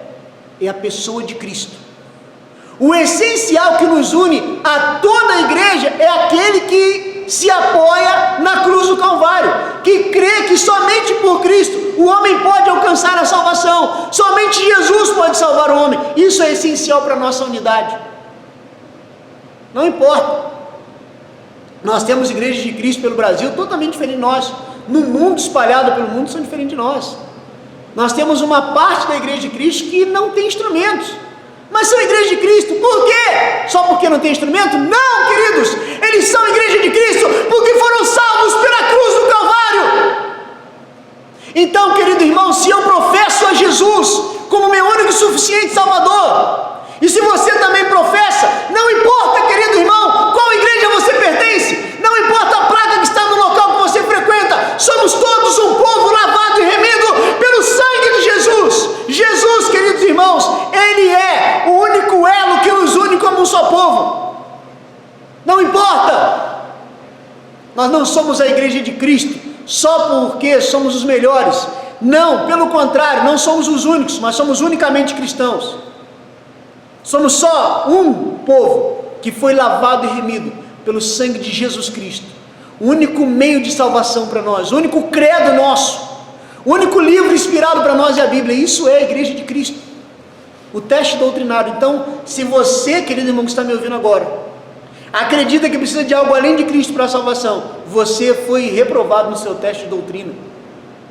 é a pessoa de Cristo. O essencial que nos une a toda a igreja é aquele que se apoia na cruz do Calvário, que crê que somente por Cristo o homem pode alcançar a salvação, somente Jesus pode salvar o homem. Isso é essencial para a nossa unidade. Não importa. Nós temos igrejas de Cristo pelo Brasil totalmente diferentes de nós. No mundo, espalhado pelo mundo, são diferentes de nós. Nós temos uma parte da igreja de Cristo que não tem instrumentos, mas são igreja de Cristo. Por quê? Só porque não tem instrumento? Não, queridos, eles são igreja de Cristo porque foram salvos pela cruz do Calvário. Então, querido irmão, se eu professo a Jesus como meu único e suficiente Salvador, e se você também professa, não importa, querido irmão, qual igreja você pertence, não importa a placa que está no local que você frequenta, somos todos um povo lavado e remido pelo sangue de Jesus. Jesus, queridos irmãos, Ele é o único elo que nos une como um só povo. Não importa, nós não somos a igreja de Cristo só porque somos os melhores. Não, pelo contrário, não somos os únicos, mas somos unicamente cristãos. Somos só um povo que foi lavado e remido pelo sangue de Jesus Cristo. O único meio de salvação para nós, o único credo nosso, o único livro inspirado para nós é a Bíblia. Isso é a igreja de Cristo. O teste doutrinário. Então, se você, querido irmão que está me ouvindo agora, acredita que precisa de algo além de Cristo para a salvação, você foi reprovado no seu teste de doutrina.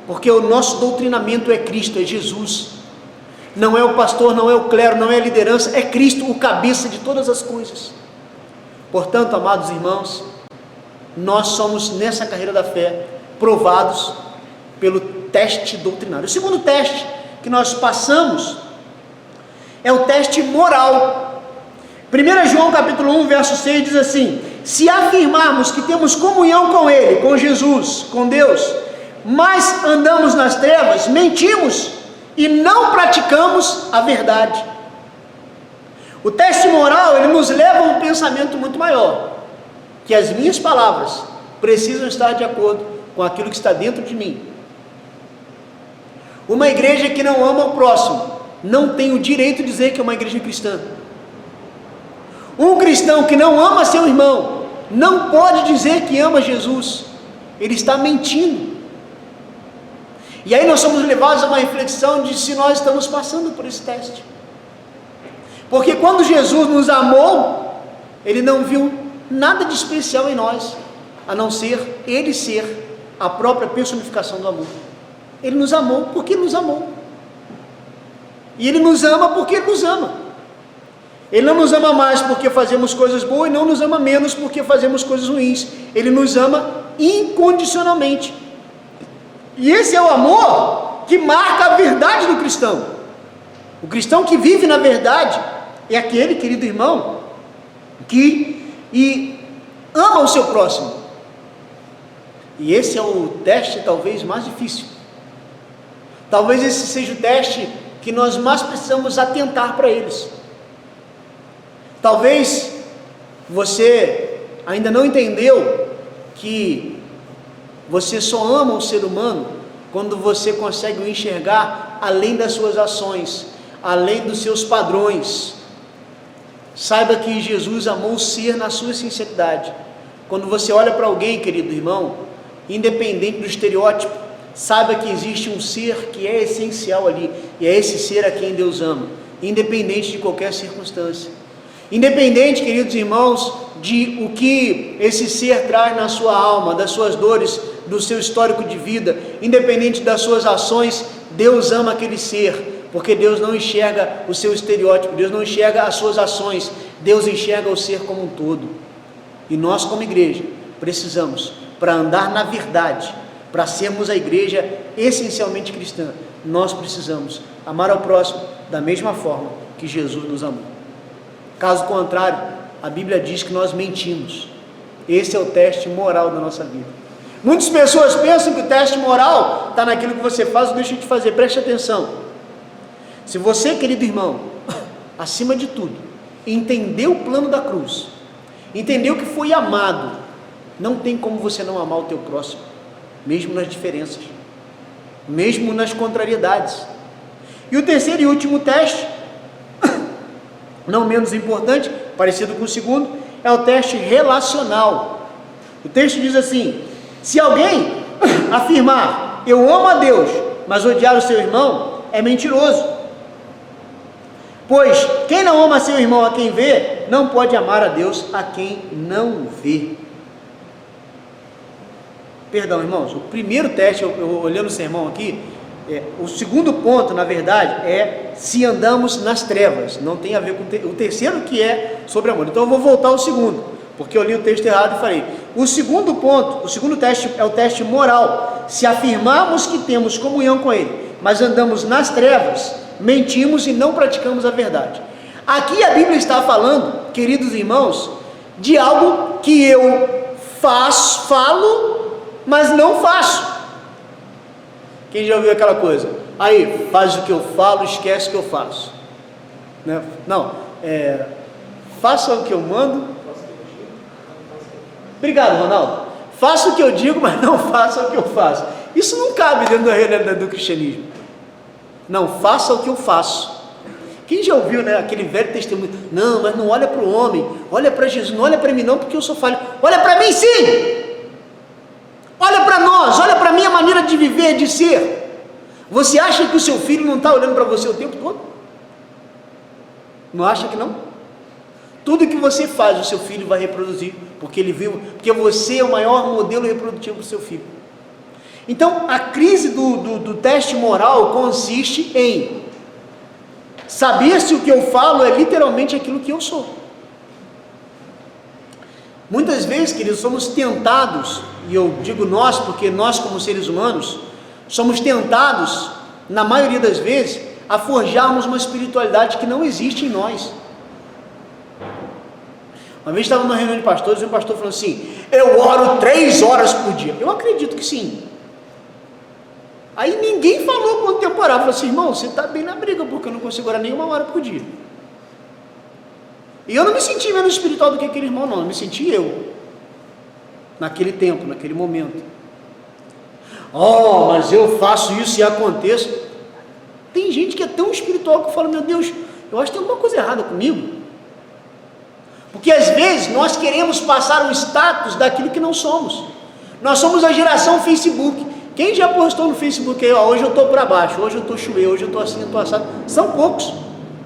Porque o nosso doutrinamento é Cristo, é Jesus. Não é o pastor, não é o clero, não é a liderança, é Cristo o cabeça de todas as coisas. Portanto, amados irmãos, nós somos nessa carreira da fé provados pelo teste doutrinário. O segundo teste que nós passamos é o teste moral. 1 João capítulo 1, verso 6 diz assim: se afirmarmos que temos comunhão com Ele, com Jesus, com Deus, mas andamos nas trevas, mentimos e não praticamos a verdade. O teste moral, ele nos leva a um pensamento muito maior, que as minhas palavras precisam estar de acordo com aquilo que está dentro de mim. Uma igreja que não ama o próximo não tem o direito de dizer que é uma igreja cristã. Um cristão que não ama seu irmão não pode dizer que ama Jesus. Ele está mentindo. E aí nós somos levados a uma reflexão de se nós estamos passando por esse teste. Porque quando Jesus nos amou, Ele não viu nada de especial em nós, a não ser Ele ser a própria personificação do amor. Ele nos amou porque Ele nos amou. E Ele nos ama porque Ele nos ama. Ele não nos ama mais porque fazemos coisas boas e não nos ama menos porque fazemos coisas ruins. Ele nos ama incondicionalmente. E esse é o amor que marca a verdade do cristão. O cristão que vive na verdade é aquele, querido irmão, que ama o seu próximo. E esse é o teste talvez mais difícil. Talvez esse seja o teste que nós mais precisamos atentar para eles. Talvez você ainda não entendeu que você só ama o ser humano quando você consegue o enxergar além das suas ações, além dos seus padrões. Saiba que Jesus amou o ser na sua sinceridade. Quando você olha para alguém, querido irmão, independente do estereótipo, saiba que existe um ser que é essencial ali, e é esse ser a quem Deus ama, independente de qualquer circunstância. Independente, queridos irmãos, de o que esse ser traz na sua alma, das suas dores, do seu histórico de vida, independente das suas ações, Deus ama aquele ser, porque Deus não enxerga o seu estereótipo, Deus não enxerga as suas ações, Deus enxerga o ser como um todo. E nós, como igreja, precisamos, para andar na verdade, para sermos a igreja essencialmente cristã, nós precisamos amar ao próximo da mesma forma que Jesus nos amou. Caso contrário, a Bíblia diz que nós mentimos. Esse é o teste moral da nossa vida. Muitas pessoas pensam que o teste moral está naquilo que você faz ou deixa de fazer. Preste atenção. Se você, querido irmão, acima de tudo, entendeu o plano da cruz, entendeu que foi amado, não tem como você não amar o teu próximo, mesmo nas diferenças, mesmo nas contrariedades. E o terceiro e último teste, não menos importante, parecido com o segundo, é o teste relacional. O texto diz assim: se alguém afirmar eu amo a Deus, mas odiar o seu irmão, é mentiroso. Pois quem não ama seu irmão a quem vê, não pode amar a Deus a quem não vê. Perdão, irmãos, o primeiro teste, eu olhando o sermão aqui, o segundo ponto, na verdade, é se andamos nas trevas. Não tem a ver com o terceiro, que é sobre amor. Então eu vou voltar ao segundo, porque eu li o texto errado e falei. O segundo ponto, o segundo teste é o teste moral. Se afirmarmos que temos comunhão com Ele, mas andamos nas trevas, mentimos e não praticamos a verdade. Aqui a Bíblia está falando, queridos irmãos, de algo que eu falo, mas não faço. Quem já ouviu aquela coisa? Aí, faz o que eu falo, esquece o que eu faço. Né? Não, faça o que eu mando. Obrigado, Ronaldo. Faça o que eu digo, mas não faça o que eu faço. Isso não cabe dentro da realidade do cristianismo. Não, faça o que eu faço. Quem já ouviu, né, aquele velho testemunho? Não, mas não olha para o homem, olha para Jesus, não olha para mim não, porque eu sou falho. Olha para mim sim! Olha para nós, olha para a minha maneira de viver, de ser. Você acha que o seu filho não está olhando para você o tempo todo? Não acha que não? Tudo que você faz, o seu filho vai reproduzir, porque ele viu, porque você é o maior modelo reprodutivo do seu filho. Então, a crise do teste moral consiste em saber se o que eu falo é literalmente aquilo que eu sou. Muitas vezes, queridos, somos tentados, e eu digo nós, porque nós como seres humanos, somos tentados, na maioria das vezes, a forjarmos uma espiritualidade que não existe em nós. Uma vez estava numa reunião de pastores, e o pastor falou assim: eu oro 3 horas por dia. Eu acredito que sim. Aí ninguém falou contemporâneo, falou assim: irmão, você está bem na briga, porque eu não consigo orar nem 1 hora por dia. E eu não me senti menos espiritual do que aquele irmão, não, eu me senti eu, naquele tempo, naquele momento. Oh, mas eu faço isso e aconteço. Tem gente que é tão espiritual que fala: meu Deus, eu acho que tem alguma coisa errada comigo. Porque às vezes nós queremos passar o status daquilo que não somos. Nós somos a geração Facebook. Quem já postou no Facebook aí, ó, hoje eu estou para baixo, hoje eu estou chuê, hoje eu estou assim, eu estou assado? São poucos.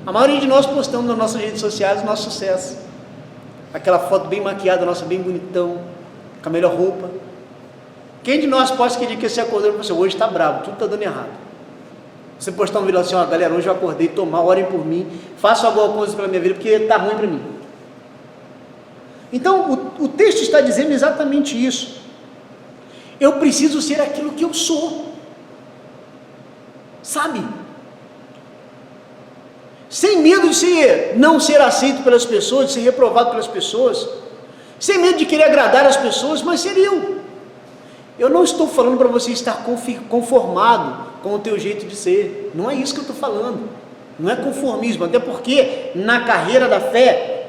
A maioria de nós postamos nas nossas redes sociais o nosso sucesso. Aquela foto bem maquiada, nossa, bem bonitão, com a melhor roupa. Quem de nós posta aquele dia que você acordou e você hoje está bravo, tudo está dando errado. Você postar um vídeo assim: ó, galera, hoje eu acordei, estou mal, orem por mim, façam alguma coisa pela minha vida, porque está ruim para mim. Então, o texto está dizendo exatamente isso. Eu preciso ser aquilo que eu sou. Sabe? Sem medo de não ser aceito pelas pessoas, de ser reprovado pelas pessoas, sem medo de querer agradar as pessoas, mas ser eu. Eu não estou falando para você estar conformado com o teu jeito de ser, não é isso que eu estou falando, não é conformismo, até porque na carreira da fé,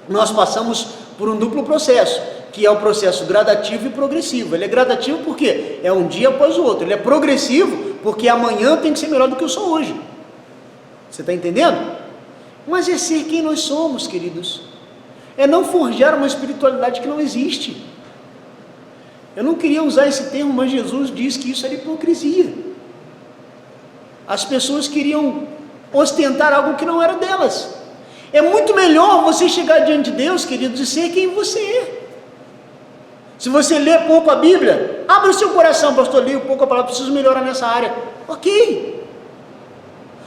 nós passamos por um duplo processo, que é o processo gradativo e progressivo. Ele é gradativo porque é um dia após o outro, ele é progressivo porque amanhã tem que ser melhor do que eu sou hoje. Você está entendendo? Mas é ser quem nós somos, queridos. É não forjar uma espiritualidade que não existe. Eu não queria usar esse termo, mas Jesus diz que isso era hipocrisia. As pessoas queriam ostentar algo que não era delas. É muito melhor você chegar diante de Deus, queridos, e ser quem você é. Se você lê pouco a Bíblia, abre o seu coração, pastor, leio pouco a palavra, preciso melhorar nessa área. Ok.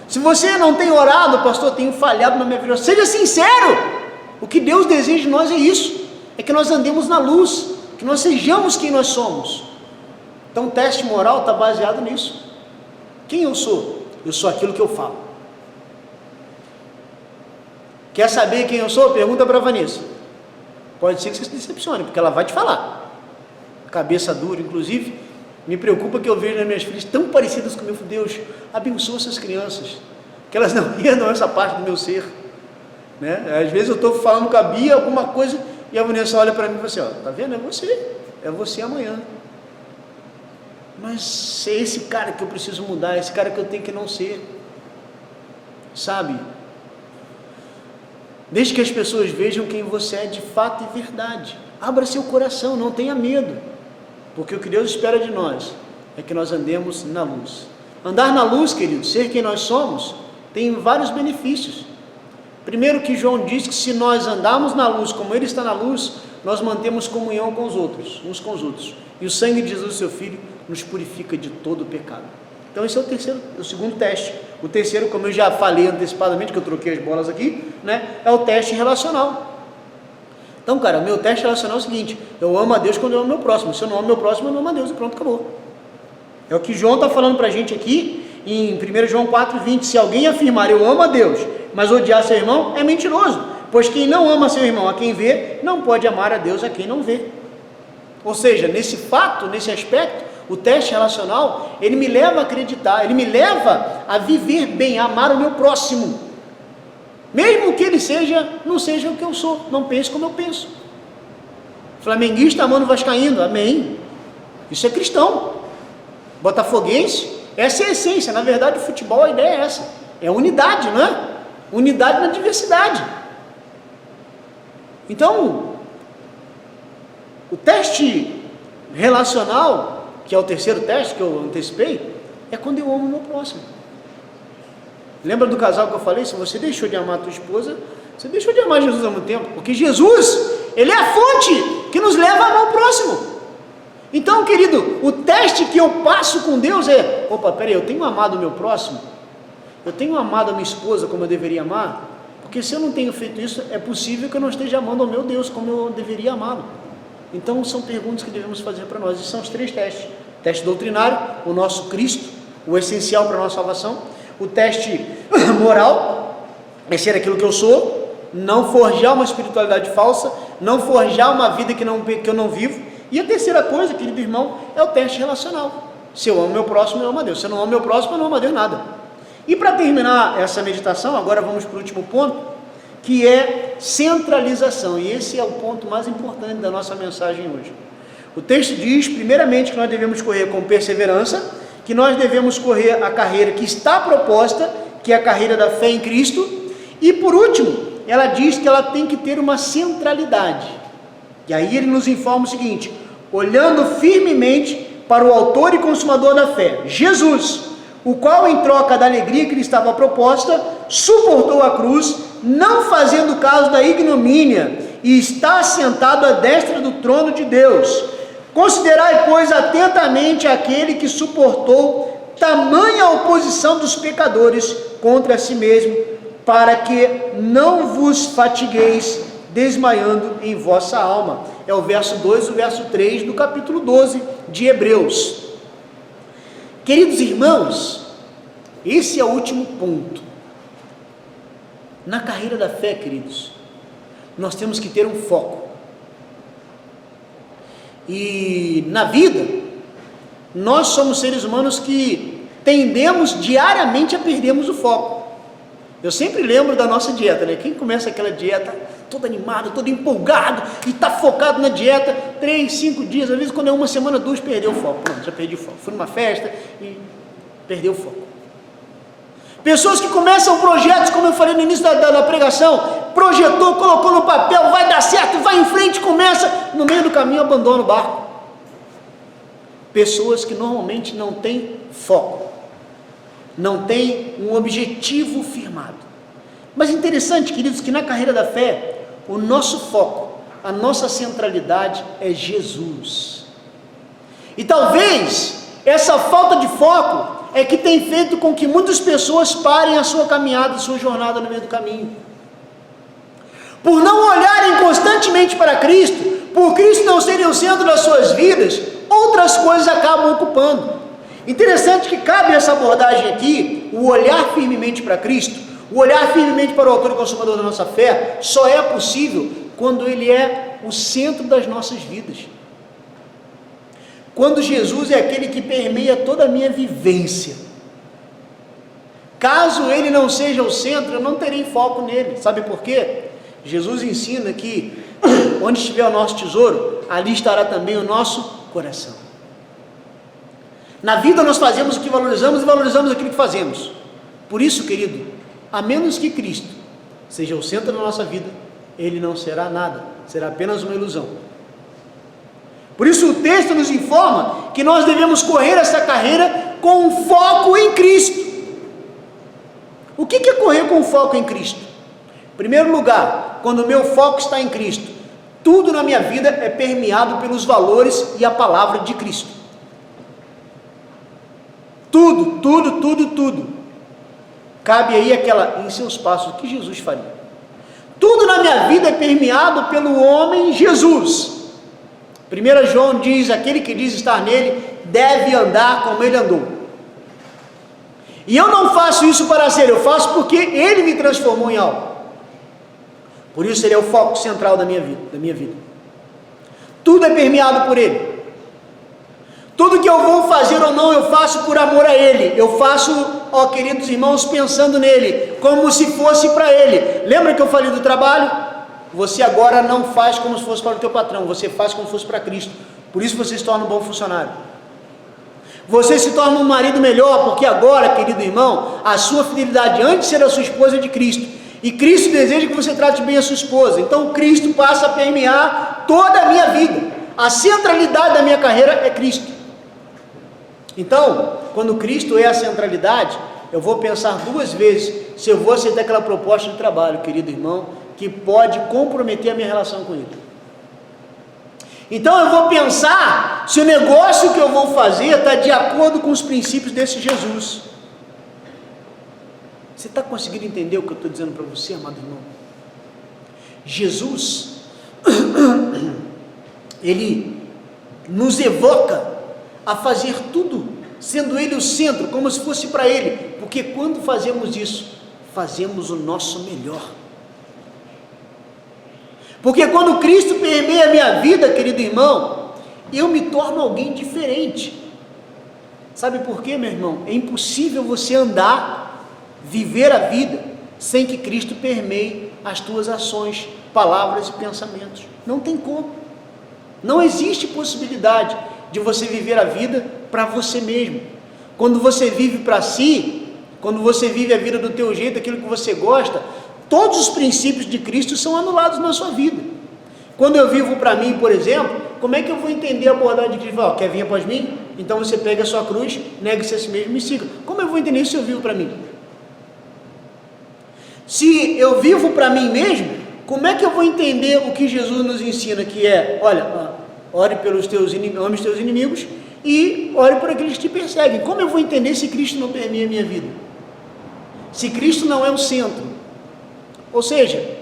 Se você não tem orado, pastor, tenho falhado na minha vida, seja sincero. O que Deus deseja de nós é isso, é que nós andemos na luz, que nós sejamos quem nós somos. Então o teste moral está baseado nisso. Quem eu sou? Eu sou aquilo que eu falo. Quer saber quem eu sou? Pergunta para a Vanessa. Pode ser que você se decepcione, porque ela vai te falar. Cabeça dura, inclusive, me preocupa que eu vejo as minhas filhas tão parecidas comigo. Deus, abençoa essas crianças, que elas não entendam essa parte do meu ser, né? Às vezes eu estou falando com a Bia alguma coisa, e a Vanessa olha para mim e fala assim, ó, tá vendo? É você amanhã. Mas é esse cara que eu preciso mudar, é esse cara que eu tenho que não ser, sabe? Desde que as pessoas vejam quem você é de fato e verdade. Abra seu coração, não tenha medo, porque o que Deus espera de nós é que nós andemos na luz. Andar na luz, querido, ser quem nós somos, tem vários benefícios. Primeiro, que João diz que se nós andarmos na luz como Ele está na luz, nós mantemos comunhão com os outros, uns com os outros. E o sangue de Jesus, seu Filho, nos purifica de todo o pecado. Então esse é o segundo teste. O terceiro, como eu já falei antecipadamente, que eu troquei as bolas aqui, né, é o teste relacional. Então, cara, o meu teste relacional é o seguinte: eu amo a Deus quando eu amo meu próximo. Se eu não amo meu próximo, eu não amo a Deus, e pronto, acabou. É o que João está falando para a gente aqui em 1 João 4,20. Se alguém afirmar eu amo a Deus, mas odiar seu irmão, é mentiroso, pois quem não ama seu irmão a quem vê, não pode amar a Deus a quem não vê. Ou seja, nesse fato, nesse aspecto, o teste relacional, ele me leva a acreditar, ele me leva a viver bem, a amar o meu próximo, mesmo que ele não seja o que eu sou, não pense como eu penso. Flamenguista amando vascaíno, amém, isso é cristão. Botafoguense, essa é a essência. Na verdade, o futebol, a ideia é essa, é unidade, não é? Unidade na diversidade. Então, o teste relacional, que é o terceiro teste que eu antecipei, é quando eu amo o meu próximo. Lembra do casal que eu falei? Se você deixou de amar a tua esposa, você deixou de amar Jesus há muito tempo, porque Jesus, Ele é a fonte que nos leva a amar o próximo. Então, querido, o teste que eu passo com Deus é, opa, peraí, eu tenho amado o meu próximo? Eu tenho amado a minha esposa como eu deveria amar? Porque se eu não tenho feito isso, é possível que eu não esteja amando ao meu Deus como eu deveria amá-lo. Então são perguntas que devemos fazer para nós, e são os três testes: teste doutrinário, o nosso Cristo, o essencial para a nossa salvação; o teste moral, é ser aquilo que eu sou, não forjar uma espiritualidade falsa, não forjar uma vida que eu não vivo; e a terceira coisa, querido irmão, é o teste relacional. Se eu amo meu próximo, eu amo a Deus. Se eu não amo meu próximo, eu não amo a Deus nada. E para terminar essa meditação, agora vamos para o último ponto, que é centralização, e esse é o ponto mais importante da nossa mensagem hoje. O texto diz, primeiramente, que nós devemos correr com perseverança, que nós devemos correr a carreira que está proposta, que é a carreira da fé em Cristo, e por último, ela diz que ela tem que ter uma centralidade. E aí ele nos informa o seguinte: olhando firmemente para o autor e consumador da fé, Jesus, o qual, em troca da alegria que lhe estava proposta, suportou a cruz, não fazendo caso da ignomínia, e está sentado à destra do trono de Deus. Considerai, pois, atentamente aquele que suportou tamanha oposição dos pecadores contra si mesmo, para que não vos fatigueis desmaiando em vossa alma. é o verso 2 e o verso 3 do capítulo 12 de Hebreus. Queridos irmãos, esse é o último ponto. Na carreira da fé, queridos, nós temos que ter um foco. E na vida, nós somos seres humanos que tendemos diariamente a perdermos o foco. Eu sempre lembro da nossa dieta, né? Quem começa aquela dieta todo animado, todo empolgado e está focado na dieta 3, 5 dias, às vezes quando é uma semana, 2, perdeu o foco. Pronto, já perdi o foco. Fui numa festa e perdeu o foco. Pessoas que começam projetos, como eu falei no início da pregação, projetou, colocou no papel, vai dar certo, vai em frente, começa, no meio do caminho abandona o barco. Pessoas que normalmente não têm foco, não têm um objetivo firmado. Mas interessante, queridos, que na carreira da fé, o nosso foco, a nossa centralidade é Jesus. E talvez essa falta de foco é que tem feito com que muitas pessoas parem a sua caminhada, a sua jornada no meio do caminho. Por não olharem constantemente para Cristo, por Cristo não serem o centro das suas vidas, outras coisas acabam ocupando. Interessante que cabe essa abordagem aqui, o olhar firmemente para Cristo, o olhar firmemente para o autor e consumador da nossa fé, só é possível quando Ele é o centro das nossas vidas. Quando Jesus é aquele que permeia toda a minha vivência. Caso Ele não seja o centro, eu não terei foco nele. Sabe por quê? Jesus ensina que onde estiver o nosso tesouro, ali estará também o nosso coração. Na vida nós fazemos o que valorizamos e valorizamos aquilo que fazemos. Por isso, querido, a menos que Cristo seja o centro da nossa vida, Ele não será nada, será apenas uma ilusão. Por isso o texto nos informa que nós devemos correr essa carreira com um foco em Cristo. O que é correr com foco em Cristo? Em primeiro lugar, quando o meu foco está em Cristo, tudo na minha vida é permeado pelos valores e a palavra de Cristo. Tudo. Cabe aí aquela, em seus passos, o que Jesus faria? Tudo na minha vida é permeado pelo homem Jesus. 1 João diz, aquele que diz estar nele, deve andar como ele andou. E eu não faço isso para ser, eu faço porque ele me transformou em algo. Por isso ele é o foco central da minha vida. Tudo é permeado por ele. Tudo que eu vou fazer ou não, eu faço por amor a ele. Eu faço, ó queridos irmãos, pensando nele, como se fosse para ele. Lembra que eu falei do trabalho? Você agora não faz como se fosse para o teu patrão, você faz como se fosse para Cristo. Por isso você se torna um bom funcionário. Você se torna um marido melhor, porque agora, querido irmão, a sua fidelidade antes de ser a sua esposa é de Cristo. E Cristo deseja que você trate bem a sua esposa. Então Cristo passa a permear toda a minha vida. A centralidade da minha carreira é Cristo. Então, quando Cristo é a centralidade, eu vou pensar 2 vezes se eu vou aceitar aquela proposta de trabalho, querido irmão, que pode comprometer a minha relação com Ele. Então eu vou pensar se o negócio que eu vou fazer está de acordo com os princípios desse Jesus. Você está conseguindo entender o que eu estou dizendo para você, amado irmão? Jesus, Ele nos evoca a fazer tudo, sendo Ele o centro, como se fosse para Ele, porque quando fazemos isso, fazemos o nosso melhor. Porque quando Cristo permeia a minha vida, querido irmão, eu me torno alguém diferente. Sabe por quê, meu irmão? É impossível você andar, viver a vida, sem que Cristo permeie as tuas ações, palavras e pensamentos. Não tem como. Não existe possibilidade de você viver a vida para você mesmo. Quando você vive para si, quando você vive a vida do teu jeito, aquilo que você gosta, todos os princípios de Cristo são anulados na sua vida. Quando eu vivo para mim, por exemplo, como é que eu vou entender a abordagem de Cristo? Quer vir após mim? Então você pega a sua cruz, negue-se a si mesmo e me siga. Como eu vou entender isso se eu vivo para mim? Se eu vivo para mim mesmo, como é que eu vou entender o que Jesus nos ensina, que é, olha, ore pelos teus inimigos, ame os teus inimigos e ore por aqueles que te perseguem. Como eu vou entender se Cristo não permeia a minha vida? Se Cristo não é o centro? Ou seja,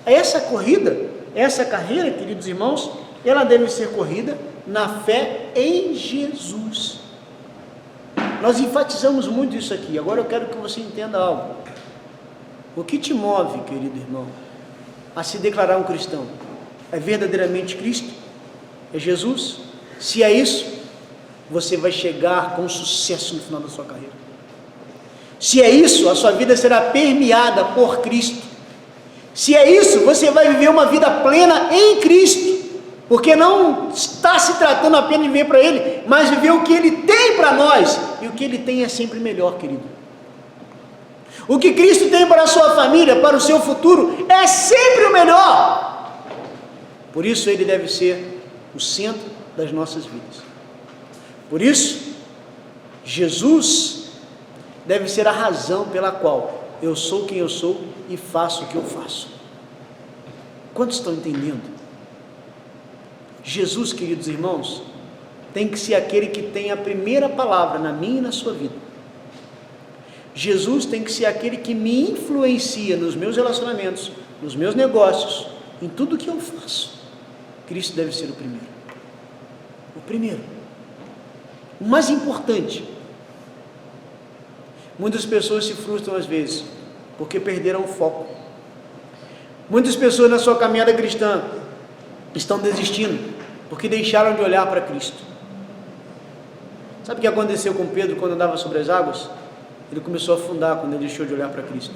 essa corrida, essa carreira, queridos irmãos, ela deve ser corrida na fé em Jesus. Nós enfatizamos muito isso aqui. Agora eu quero que você entenda algo. O que te move, querido irmão, a se declarar um cristão? É verdadeiramente Cristo? É Jesus? Se é isso, você vai chegar com sucesso no final da sua carreira. Se é isso, a sua vida será permeada por Cristo. Se é isso, você vai viver uma vida plena em Cristo, porque não está se tratando apenas de viver para Ele, mas viver o que Ele tem para nós, e o que Ele tem é sempre melhor, querido. O que Cristo tem para a sua família, para o seu futuro, é sempre o melhor. Por isso Ele deve ser o centro das nossas vidas. Por isso, Jesus deve ser a razão pela qual eu sou quem eu sou e faço o que eu faço. Quantos estão entendendo? Jesus, queridos irmãos, tem que ser aquele que tem a primeira palavra na minha e na sua vida. Jesus tem que ser aquele que me influencia nos meus relacionamentos, nos meus negócios, em tudo que eu faço. Cristo deve ser o primeiro. O primeiro. O mais importante. Muitas pessoas se frustram às vezes, porque perderam o foco. Muitas pessoas na sua caminhada cristã estão desistindo, porque deixaram de olhar para Cristo. Sabe o que aconteceu com Pedro quando andava sobre as águas? Ele começou a afundar quando ele deixou de olhar para Cristo.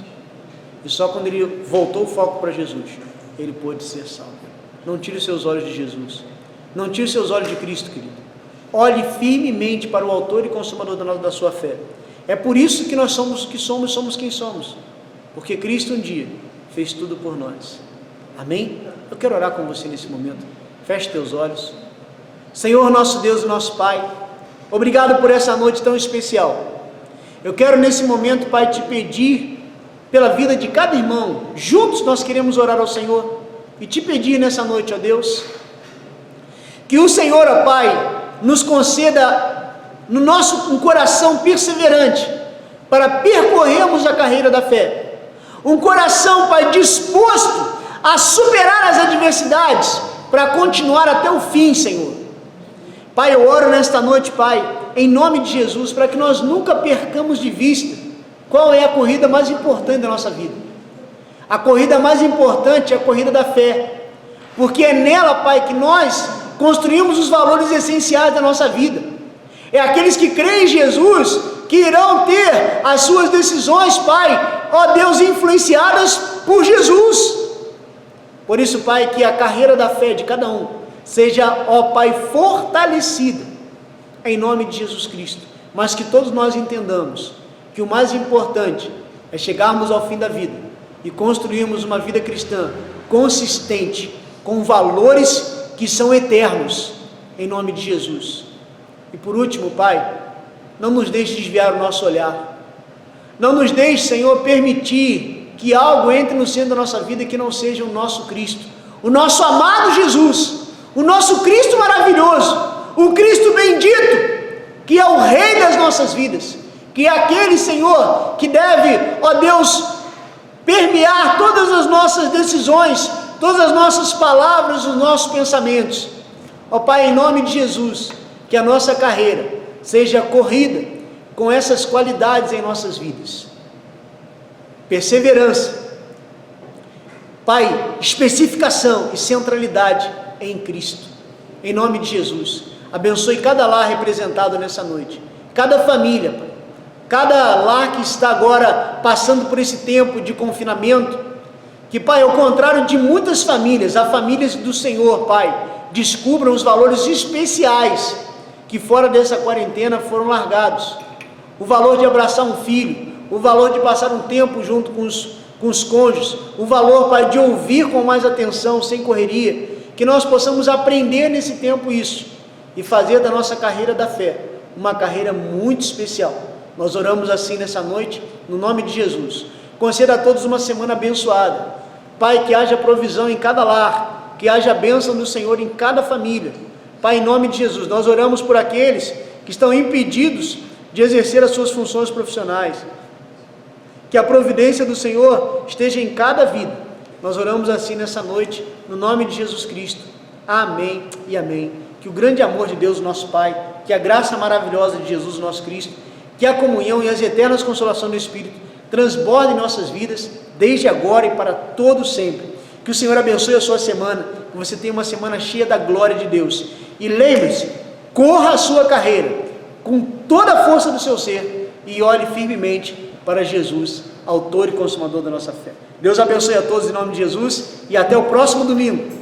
E só quando ele voltou o foco para Jesus, ele pôde ser salvo. Não tire os seus olhos de Jesus. Não tire os seus olhos de Cristo, querido. Olhe firmemente para o autor e consumador da sua fé. É por isso que nós somos quem somos. Porque Cristo um dia fez tudo por nós. Amém? Eu quero orar com você nesse momento. Feche teus olhos. Senhor, nosso Deus e nosso Pai, obrigado por essa noite tão especial. Eu quero nesse momento, Pai, te pedir pela vida de cada irmão. Juntos nós queremos orar ao Senhor e te pedir nessa noite, ó Deus, que o Senhor, ó Pai, nos conceda no nosso um coração perseverante para percorrermos a carreira da fé. Um coração, Pai, disposto a superar as adversidades para continuar até o fim, Senhor. Pai, eu oro nesta noite, Pai, em nome de Jesus, para que nós nunca percamos de vista qual é a corrida mais importante da nossa vida. A corrida mais importante é a corrida da fé, porque é nela, Pai, que nós construímos os valores essenciais da nossa vida. É aqueles que creem em Jesus que irão ter as suas decisões, Pai, ó Deus, influenciadas por Jesus. Por isso, Pai, que a carreira da fé de cada um seja, ó Pai, fortalecida em nome de Jesus Cristo, mas que todos nós entendamos que o mais importante é chegarmos ao fim da vida e construirmos uma vida cristã consistente, com valores que são eternos, em nome de Jesus. E por último, Pai, não nos deixe desviar o nosso olhar, não nos deixe, Senhor, permitir que algo entre no centro da nossa vida que não seja o nosso Cristo, o nosso amado Jesus, o nosso Cristo maravilhoso, o Cristo bendito, que é o Rei das nossas vidas, que é aquele, Senhor, que deve, ó Deus, permear todas as nossas decisões, todas as nossas palavras, os nossos pensamentos. Ó Pai, em nome de Jesus, que a nossa carreira seja corrida com essas qualidades em nossas vidas. Perseverança, Pai, especificação e centralidade em Cristo. Em nome de Jesus, abençoe cada lar representado nessa noite, cada família, Pai, cada lar que está agora passando por esse tempo de confinamento, que, Pai, ao contrário de muitas famílias, as famílias do Senhor, Pai, descubram os valores especiais que fora dessa quarentena foram largados. O valor de abraçar um filho, o valor de passar um tempo junto com os cônjuges, o valor, Pai, de ouvir com mais atenção, sem correria, que nós possamos aprender nesse tempo isso, e fazer da nossa carreira da fé uma carreira muito especial. Nós oramos assim nessa noite, no nome de Jesus. Conceda a todos uma semana abençoada. Pai, que haja provisão em cada lar, que haja bênção do Senhor em cada família. Pai, em nome de Jesus, nós oramos por aqueles que estão impedidos de exercer as suas funções profissionais. Que a providência do Senhor esteja em cada vida. Nós oramos assim nessa noite, no nome de Jesus Cristo. Amém e amém. Que o grande amor de Deus, nosso Pai, que a graça maravilhosa de Jesus, nosso Cristo, que a comunhão e as eternas consolações do Espírito transbordem em nossas vidas, desde agora e para todo sempre. Que o Senhor abençoe a sua semana, que você tenha uma semana cheia da glória de Deus. E lembre-se, corra a sua carreira com toda a força do seu ser e olhe firmemente para Jesus, autor e consumador da nossa fé. Deus abençoe a todos em nome de Jesus e até o próximo domingo.